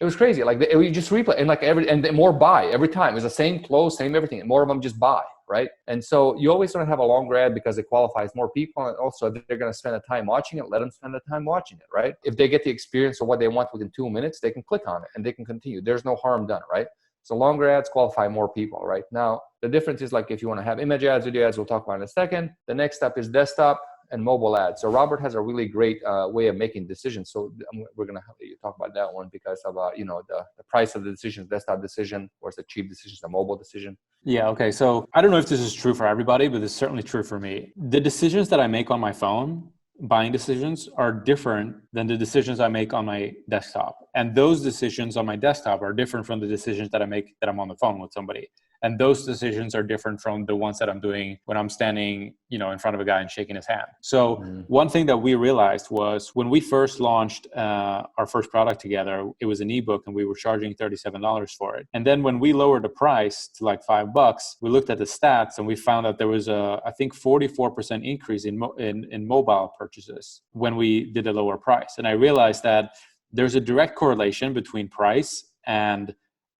It was crazy. Like we just replay, and like and more buy every time. It's the same close, same everything. And more of them just buy, right? And so you always want to have a longer ad because it qualifies more people. And also, if they're going to spend the time watching it, let them spend the time watching it, right? If they get the experience of what they want within 2 minutes, they can click on it and they can continue. There's no harm done, right? So longer ads qualify more people, right? Now, the difference is like if you want to have image ads, video ads, we'll talk about in a second. The next step is desktop and mobile ads. So Robert has a really great way of making decisions. So we're going to have you talk about that one because of, the price of the decisions, desktop decision, or it's a cheap decision, a mobile decision. Yeah, okay. So I don't know if this is true for everybody, but it's certainly true for me. The decisions that I make on my phone, buying decisions, are different than the decisions I make on my desktop. And those decisions on my desktop are different from the decisions that I make that I'm on the phone with somebody. And those decisions are different from the ones that I'm doing when I'm standing, in front of a guy and shaking his hand. So one thing that we realized was when we first launched our first product together, it was an ebook and we were charging $37 for it. And then when we lowered the price to like $5, we looked at the stats and we found that there was I think 44% increase in mobile purchases when we did a lower price. And I realized that there's a direct correlation between price and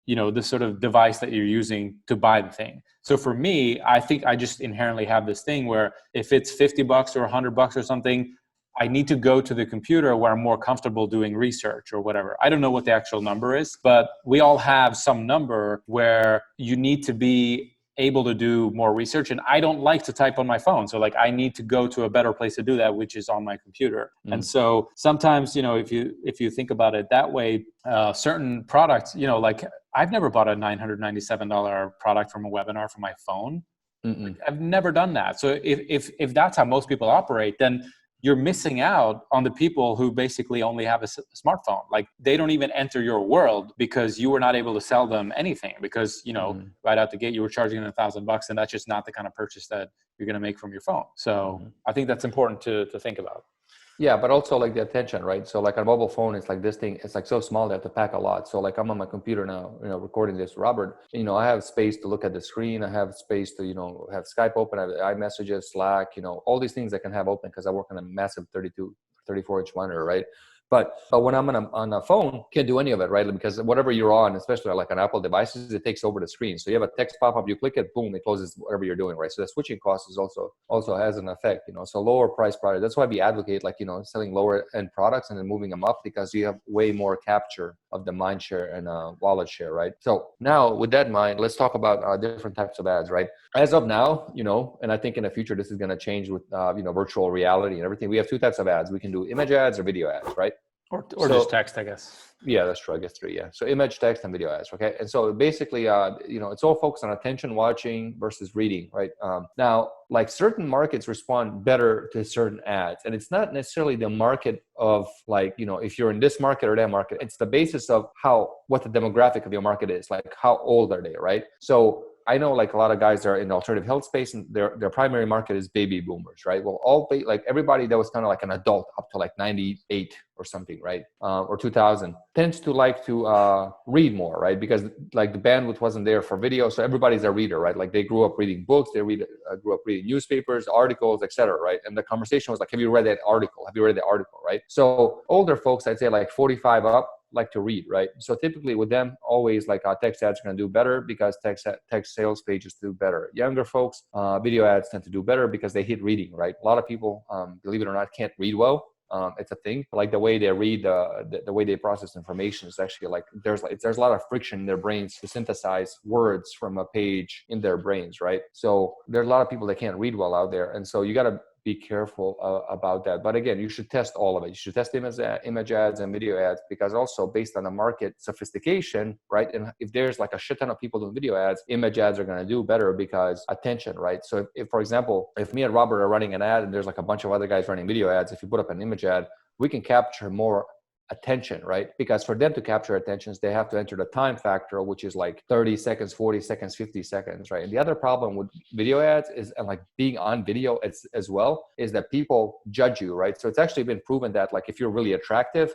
the sort of device that you're using to buy the thing. So for me, I think I just inherently have this thing where if it's $50 or $100 or something, I need to go to the computer where I'm more comfortable doing research or whatever. I don't know what the actual number is, but we all have some number where you need to be able to do more research. And I don't like to type on my phone. So like I need to go to a better place to do that, which is on my computer. And so sometimes, if you think about it that way, certain products, like I've never bought a $997 product from a webinar from my phone. Like, I've never done that. So if that's how most people operate, then you're missing out on the people who basically only have a smartphone. Like they don't even enter your world because you were not able to sell them anything because, right out the gate, you were charging them $1,000 and that's just not the kind of purchase that you're going to make from your phone. So I think that's important to think about. Yeah, but also like the attention, right? So like a mobile phone, it's like this thing, it's like so small they have to pack a lot. So like I'm on my computer now, recording this, Robert, I have space to look at the screen. I have space to, have Skype open, I have iMessages, Slack, all these things I can have open because I work on a massive 34-inch monitor, right? But when I'm on a phone, can't do any of it, right? Because whatever you're on, especially like on Apple devices, it takes over the screen. So you have a text pop-up, you click it, boom, it closes whatever you're doing, right? So the switching cost is also has an effect, So lower price product. That's why we advocate like, selling lower end products and then moving them up because you have way more capture of the mind share and wallet share, right? So now with that in mind, let's talk about different types of ads, right? As of now, and I think in the future, this is going to change with, virtual reality and everything. We have two types of ads. We can do image ads or video ads, right? Or just text, I guess. Yeah, that's true. I guess 3. Yeah. So image, text, and video ads. Okay. And so basically, it's all focused on attention, watching versus reading, right? Now, like certain markets respond better to certain ads, and it's not necessarily the market of like, if you're in this market or that market. It's the basis of what the demographic of your market is, like how old are they, right? So I know like a lot of guys are in the alternative health space and their primary market is baby boomers, right? Well, like everybody that was kind of like an adult up to like 98 or something, right? Or 2000 tends to like to read more, right? Because like the bandwidth wasn't there for video. So everybody's a reader, right? Like they grew up reading books, they grew up reading newspapers, articles, etc., right? And the conversation was like, have you read that article? Have you read the article, right? So older folks, I'd say like 45 up, like to read, right? So typically with them, always like text ads are going to do better because text sales pages do better. Younger folks, video ads tend to do better because they hit reading, right? A lot of people, believe it or not, can't read well. It's a thing. Like the way they read, the way they process information is actually like there's a lot of friction in their brains to synthesize words from a page in their brains, right? So there's a lot of people that can't read well out there, and so you got to be careful about that. But again, you should test all of it. You should test image ads and video ads because also based on the market sophistication, right? And if there's like a shit ton of people doing video ads, image ads are going to do better because attention, right? So if, for example, if me and Robert are running an ad and there's like a bunch of other guys running video ads, if you put up an image ad, we can capture more attention, right? Because for them to capture attentions, they have to enter the time factor, which is like 30 seconds, 40 seconds, 50 seconds, right? And the other problem with video ads is, and like being on video as well, is that people judge you, right? So it's actually been proven that like if you're really attractive,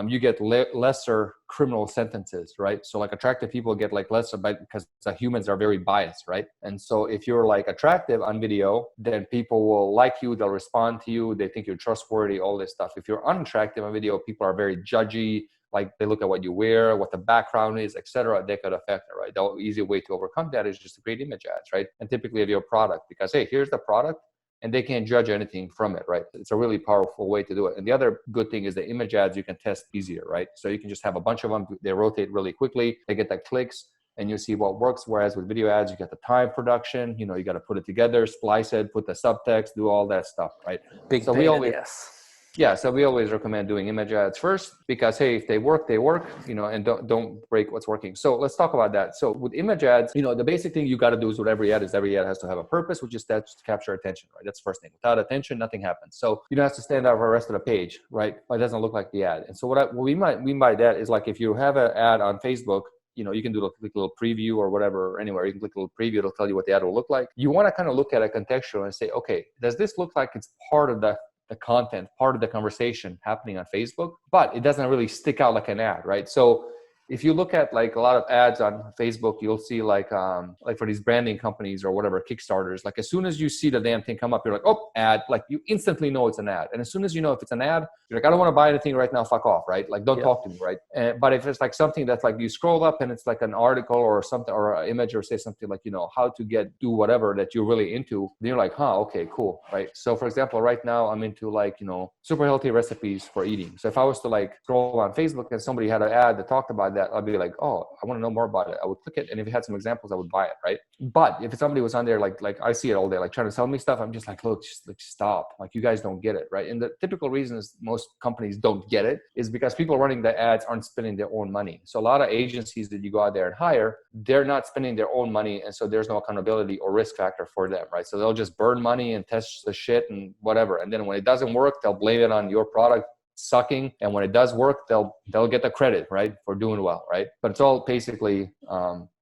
you get lesser criminal sentences, right? So like attractive people get like lesser, because the humans are very biased, right? And so if you're like attractive on video, then people will like you, they'll respond to you, they think you're trustworthy, all this stuff. If you're unattractive on video, people are very judgy, like they look at what you wear, what the background is, etc. They could affect it, right? The easy way to overcome that is just to create image ads, right? And typically of your product, because hey, here's the product, and they can't judge anything from it, right? It's a really powerful way to do it. And the other good thing is the image ads you can test easier, right? So you can just have a bunch of them, they rotate really quickly, they get the clicks, and you see what works. Whereas with video ads, you get the time production, you got to put it together, splice it, put the subtext, do all that stuff, right? Big so pain we in always, the ass. yeah, so we always recommend doing image ads first, because hey, if they work, and don't break what's working. So let's talk about that. So with image ads, the basic thing you got to do is with every ad has to have a purpose, which is that to capture attention, right? That's the first thing. Without attention, nothing happens. So you don't have to stand out for the rest of the page, right? It doesn't look like the ad. And so what we might mean by that is like if you have an ad on Facebook, you can do a little preview or whatever, or anywhere. You can click a little preview. It'll tell you what the ad will look like. You want to kind of look at it contextual and say, okay, does this look like it's part of the content, part of the conversation happening on Facebook, but it doesn't really stick out like an ad, right? So if you look at like a lot of ads on Facebook, you'll see like for these branding companies or whatever, Kickstarters, like as soon as you see the damn thing come up, you're like, oh, ad, like you instantly know it's an ad. And as soon as you know if it's an ad, you're like, I don't want to buy anything right now, fuck off, right? Like don't talk to me, right? But if it's like something that's like you scroll up and it's like an article or something or an image or say something like, how to do whatever that you're really into, then you're like, okay, cool, right? So for example, right now I'm into like, super healthy recipes for eating. So if I was to like scroll on Facebook and somebody had an ad that talked about that, I'd be like, oh, I want to know more about it. I would click it. And if it had some examples, I would buy it, right? But if somebody was on there, like I see it all day, like trying to sell me stuff, I'm just like, look, just like stop. Like you guys don't get it, right? And the typical reasons most companies don't get it is because people running the ads aren't spending their own money. So a lot of agencies that you go out there and hire, they're not spending their own money. And so there's no accountability or risk factor for them, right? So they'll just burn money and test the shit and whatever. And then when it doesn't work, they'll blame it on your product sucking, and when it does work, they'll get the credit, right, for doing well, right? But it's all basically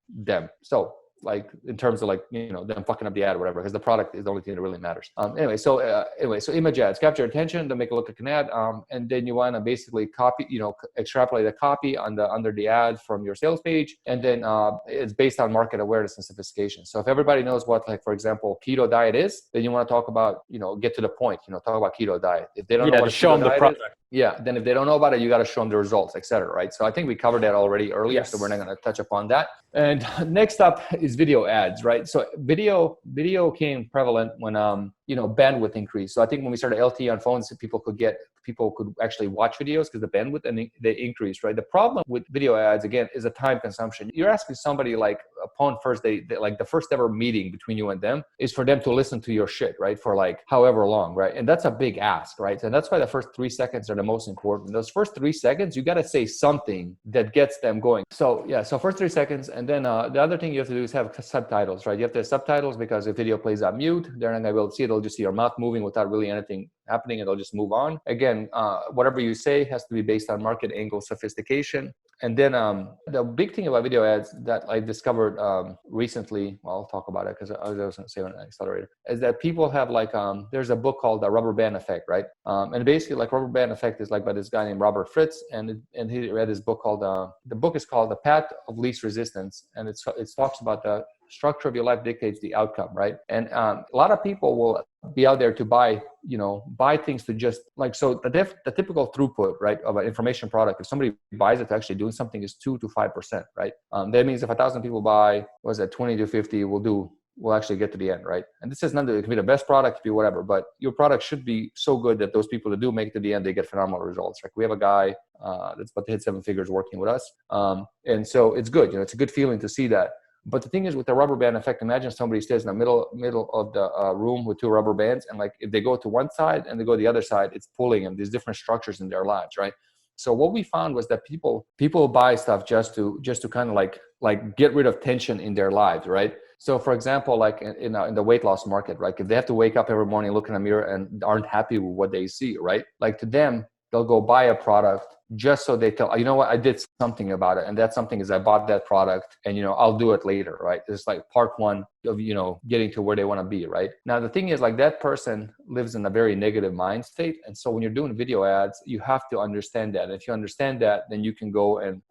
them. So like in terms of like them fucking up the ad or whatever, because the product is the only thing that really matters. So image ads capture attention to make it look like an ad, and then you want to basically copy, extrapolate the copy under the ad from your sales page, and then it's based on market awareness and sophistication. So if everybody knows what, like for example, keto diet is, then you want to talk about, get to the point, talk about keto diet. If they don't know what show them the product. Then if they don't know about it, you got to show them the results, etc. Right? So I think we covered that already earlier, so we're not going to touch upon that. And next up is video ads, right? So video became prevalent when bandwidth increased. So I think when we started LTE on phones, people could actually watch videos because the bandwidth and they increased, right? The problem with video ads again is a time consumption. You're asking somebody like upon first they like the first ever meeting between you and them is for them to listen to your shit, right? For like however long, right? And that's a big ask, right? And that's why the first 3 seconds are the most important. Those first 3 seconds, you got to say something that gets them going. So first 3 seconds. And then the other thing you have to do is have subtitles, right? You have to have subtitles because if video plays on mute, they're not going to be able to see it. They'll just see your mouth moving without really anything happening, and they'll just move on. Again, whatever you say has to be based on market angle sophistication. And then the big thing about video ads that I discovered recently, well, I'll talk about it because I was going to say on an accelerator, is that people have like, there's a book called The Rubber Band Effect, right? And basically like Rubber Band Effect is like by this guy named Robert Fritz, and he read this book called, the book is called The Path of Least Resistance, and it talks about the structure of your life dictates the outcome, right? And a lot of people will be out there to buy things to just like, so the typical throughput, right, of an information product, if somebody buys it to actually doing something is 2 to 5%, right? That means if 1,000 people buy, 20 to 50 will actually get to the end, right? And this is not, it can be the best product, it can be whatever, but your product should be so good that those people that do make it to the end, they get phenomenal results. Like we have a guy that's about to hit 7 figures working with us. And so it's good, it's a good feeling to see that. But the thing is with the rubber band effect, imagine somebody stays in the middle of the room with 2 rubber bands, and like if they go to one side and they go to the other side, it's pulling them. There's different structures in their lives, right? So what we found was that people buy stuff just to kind of like get rid of tension in their lives, right? So for example, like in the weight loss market, right? If they have to wake up every morning, look in a mirror and aren't happy with what they see, right? Like to them, they'll go buy a product just so they tell, you know what, I did something about it. And that something is I bought that product and, I'll do it later, right? It's like part one of, getting to where they want to be, right? Now, the thing is like that person lives in a very negative mind state. And so when you're doing video ads, you have to understand that. And if you understand that, then you can go and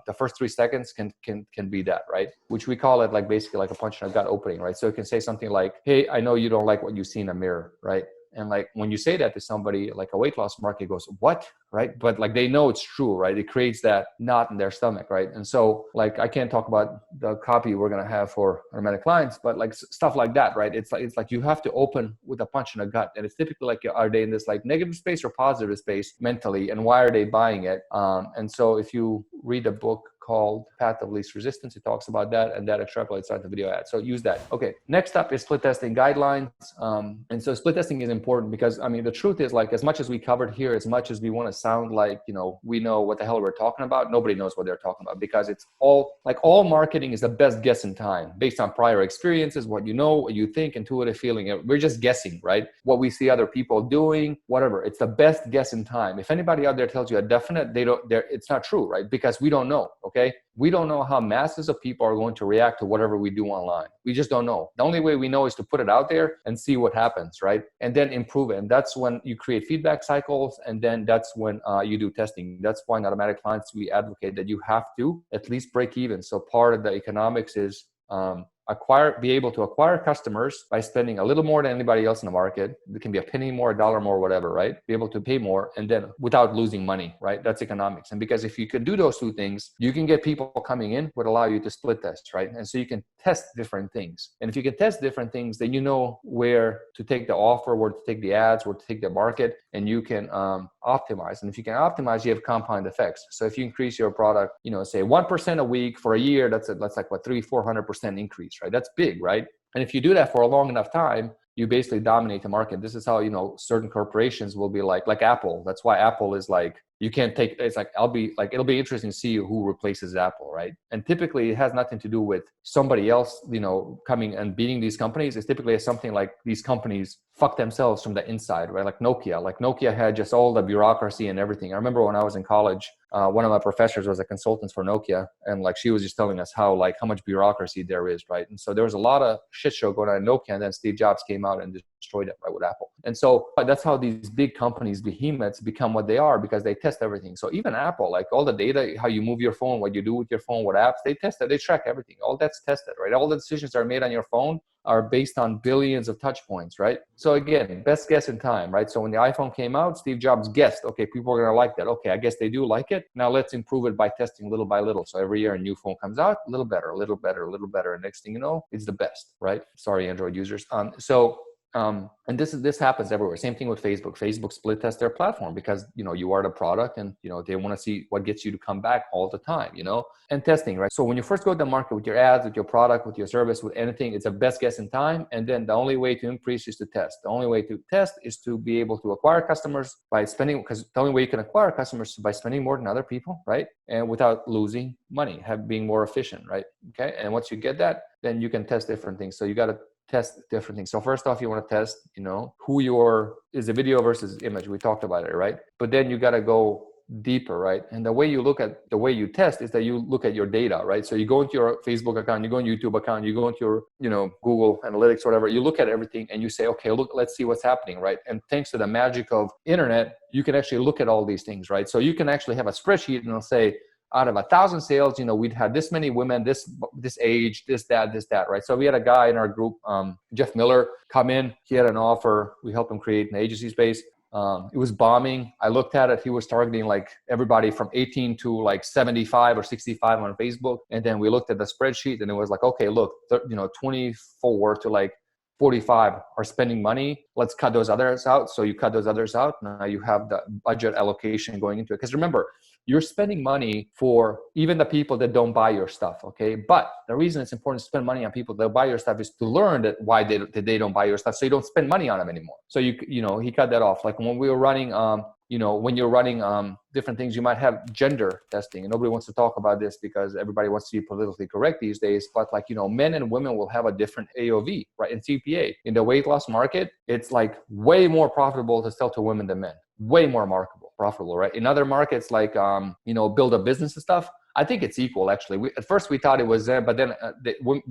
the first 3 seconds can be that, right? Which we call it like basically like a punch in the gut opening, right? So it can say something like, hey, I know you don't like what you see in a mirror, right? And like when you say that to somebody, like a weight loss market goes, what? Right? But like they know it's true, right? It creates that knot in their stomach, right? And so like I can't talk about the copy we're gonna have for automatic clients, but like stuff like that, right? It's like you have to open with a punch in the gut, and it's typically like, are they in this like negative space or positive space mentally, and why are they buying it? And so if you read a book called Path of Least Resistance, it talks about that, and that extrapolates out the video ad. So use that. Okay, next up is split testing guidelines. And so split testing is important because, I mean, the truth is like as much as we covered here, as much as we want to sound like, we know what the hell we're talking about, nobody knows what they're talking about, because it's all marketing is the best guess in time based on prior experiences, what you know, what you think, intuitive feeling. We're just guessing, right? What we see other people doing, whatever. It's the best guess in time. If anybody out there tells you a definite, it's not true, right? Because we don't know. Okay. We don't know how masses of people are going to react to whatever we do online. We just don't know. The only way we know is to put it out there and see what happens, right? And then improve it. And that's when you create feedback cycles. And then that's when you do testing. That's why in automatic clients, we advocate that you have to at least break even. So part of the economics is be able to acquire customers by spending a little more than anybody else in the market. It can be a penny more, a dollar more, whatever, right? Be able to pay more, and then without losing money, right? That's economics. And because if you can do those two things, you can get people coming in, would allow you to split test, right? And so you can test different things. And if you can test different things, then you know where to take the offer, where to take the ads, where to take the market, and you can optimize. And if you can optimize, you have compound effects. So if you increase your product, say 1% a week for a year, that's like what, 300-400% increase, right? That's big, right? And if you do that for a long enough time, you basically dominate the market. This is how, certain corporations will be like Apple. That's why Apple is like, you can't take, it's like, it'll be interesting to see who replaces Apple, right? And typically it has nothing to do with somebody else, coming and beating these companies. It's typically something like these companies fuck themselves from the inside, right? Like Nokia had just all the bureaucracy and everything. I remember when I was in college, one of my professors was a consultant for Nokia, and like she was just telling us how much bureaucracy there is, right? And so there was a lot of shit show going on in Nokia, and then Steve Jobs came out and destroyed it, right, with Apple. And so that's how these big companies, behemoths, become what they are, because they test everything. So even Apple, like all the data, how you move your phone, what you do with your phone, what apps, they test it, they track everything. All that's tested, right? All the decisions that are made on your phone are based on billions of touch points, right? So again, best guess in time, right? So when the iPhone came out, Steve Jobs guessed, okay, people are going to like that. Okay, I guess they do like it. Now let's improve it by testing little by little. So every year a new phone comes out, a little better, a little better, a little better. And next thing you know, it's the best, right? Sorry, Android users. And this happens everywhere. Same thing with Facebook. Facebook split test their platform because, you are the product, and, they want to see what gets you to come back all the time, and testing, right? So when you first go to the market with your ads, with your product, with your service, with anything, it's a best guess in time. And then the only way to increase is to test. The only way to test is to be able to acquire customers by spending, because the only way you can acquire customers is by spending more than other people, right? And without losing money, being more efficient, right? Okay. And once you get that, then you can test different things. So you got to test different things. So first off, you want to test, who is a video versus image. We talked about it, right? But then you got to go deeper, right? And the way you test is that you look at your data, right? So you go into your Facebook account, you go into YouTube account, you go into your, Google Analytics, whatever, you look at everything and you say, okay, look, let's see what's happening, right? And thanks to the magic of internet, you can actually look at all these things, right? So you can actually have a spreadsheet and it'll say, out of 1,000 sales, we'd had this many women, this age, this, that, right? So we had a guy in our group, Jeff Miller, come in. He had an offer. We helped him create an agency space. It was bombing. I looked at it. He was targeting like everybody from 18 to like 75 or 65 on Facebook. And then we looked at the spreadsheet and it was like, okay, look, 24 to like 45 are spending money. Let's cut those others out. So you cut those others out. Now you have the budget allocation going into it. Because remember, you're spending money for even the people that don't buy your stuff, okay? But the reason it's important to spend money on people that buy your stuff is to learn that why they don't buy your stuff, so you don't spend money on them anymore. So he cut that off. Like when we were running, when you're running different things, you might have gender testing, and nobody wants to talk about this because everybody wants to be politically correct these days. But men and women will have a different AOV, right? In CPA, in the weight loss market, it's like way more profitable to sell to women than men. Way more marketable, profitable, right? In other markets like, build a business and stuff, I think it's equal actually. At first we thought it was there, but then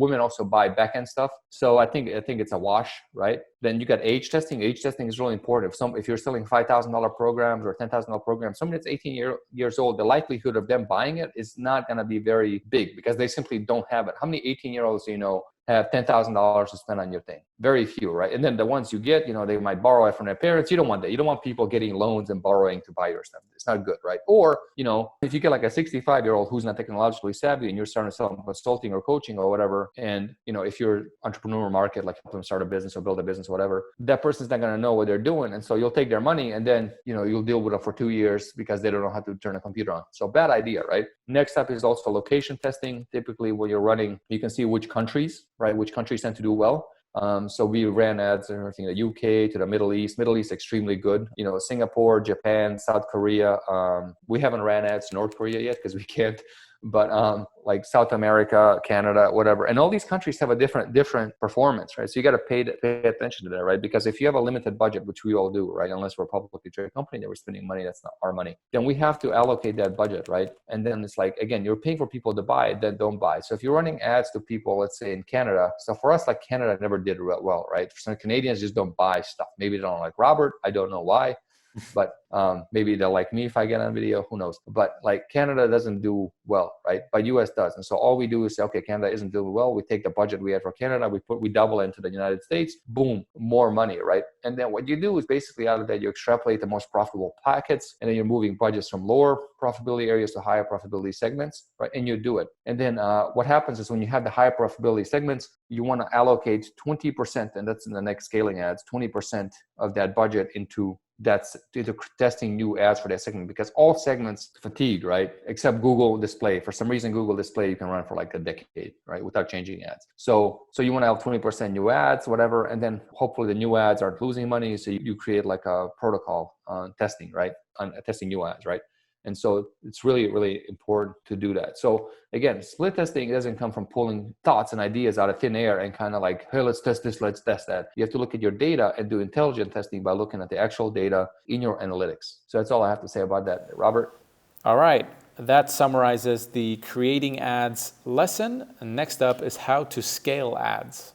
women also buy back-end stuff. So I think it's a wash, right? Then you got age testing. Age testing is really important. If you're selling $5,000 programs or $10,000 programs, somebody that's 18 years old, the likelihood of them buying it is not going to be very big because they simply don't have it. How many 18-year-olds do you know have $10,000 to spend on your thing? Very few, right? And then the ones you get, they might borrow it from their parents. You don't want that. You don't want people getting loans and borrowing to buy your stuff. It's not good, right? Or, if you get like a 65-year-old who's not technologically savvy and you're starting to sell them consulting or coaching or whatever, and, if you're entrepreneur market, like help them start a business or build a business or whatever, that person's not going to know what they're doing. And so you'll take their money and then, you'll deal with it for 2 years because they don't know how to turn a computer on. So bad idea, right? Next up is also location testing. Typically when you're running, you can see which countries, right? Which countries tend to do well. So we ran ads and everything, the UK to the Middle East. Middle East, extremely good. Singapore, Japan, South Korea. We haven't ran ads to North Korea yet because we can't. But like South America, Canada, whatever. And all these countries have a different performance, right? So you got to pay attention to that, right? Because if you have a limited budget, which we all do, right? Unless we're a publicly traded company that we're spending money, that's not our money. Then we have to allocate that budget, right? And then it's like, again, you're paying for people to buy, then don't buy. So if you're running ads to people, let's say in Canada, so for us, like Canada never did well, right? For some Canadians just don't buy stuff. Maybe they don't like Robert. I don't know why. But maybe they'll like me if I get on video, who knows? But like Canada doesn't do well, right? But US does. And so all we do is say, okay, Canada isn't doing well. We take the budget we had for Canada, we double into the United States, boom, more money, right? And then what you do is basically out of that, you extrapolate the most profitable packets, and then you're moving budgets from lower profitability areas to higher profitability segments, right? And you do it. And then what happens is when you have the higher profitability segments, you want to allocate 20%, and that's in the next scaling ads, 20% of that budget into testing new ads for that segment, because all segments fatigue, right? Except Google Display. For some reason, Google Display you can run for like a decade, right? Without changing ads. So you want to have 20% new ads, whatever, and then hopefully the new ads aren't losing money. So you create like a protocol on testing, right? On testing new ads, right? And so it's really, really important to do that. So again, split testing doesn't come from pulling thoughts and ideas out of thin air and kind of like, hey, let's test this, let's test that. You have to look at your data and do intelligent testing by looking at the actual data in your analytics. So that's all I have to say about that. Robert? All right. That summarizes the creating ads lesson. And next up is how to scale ads.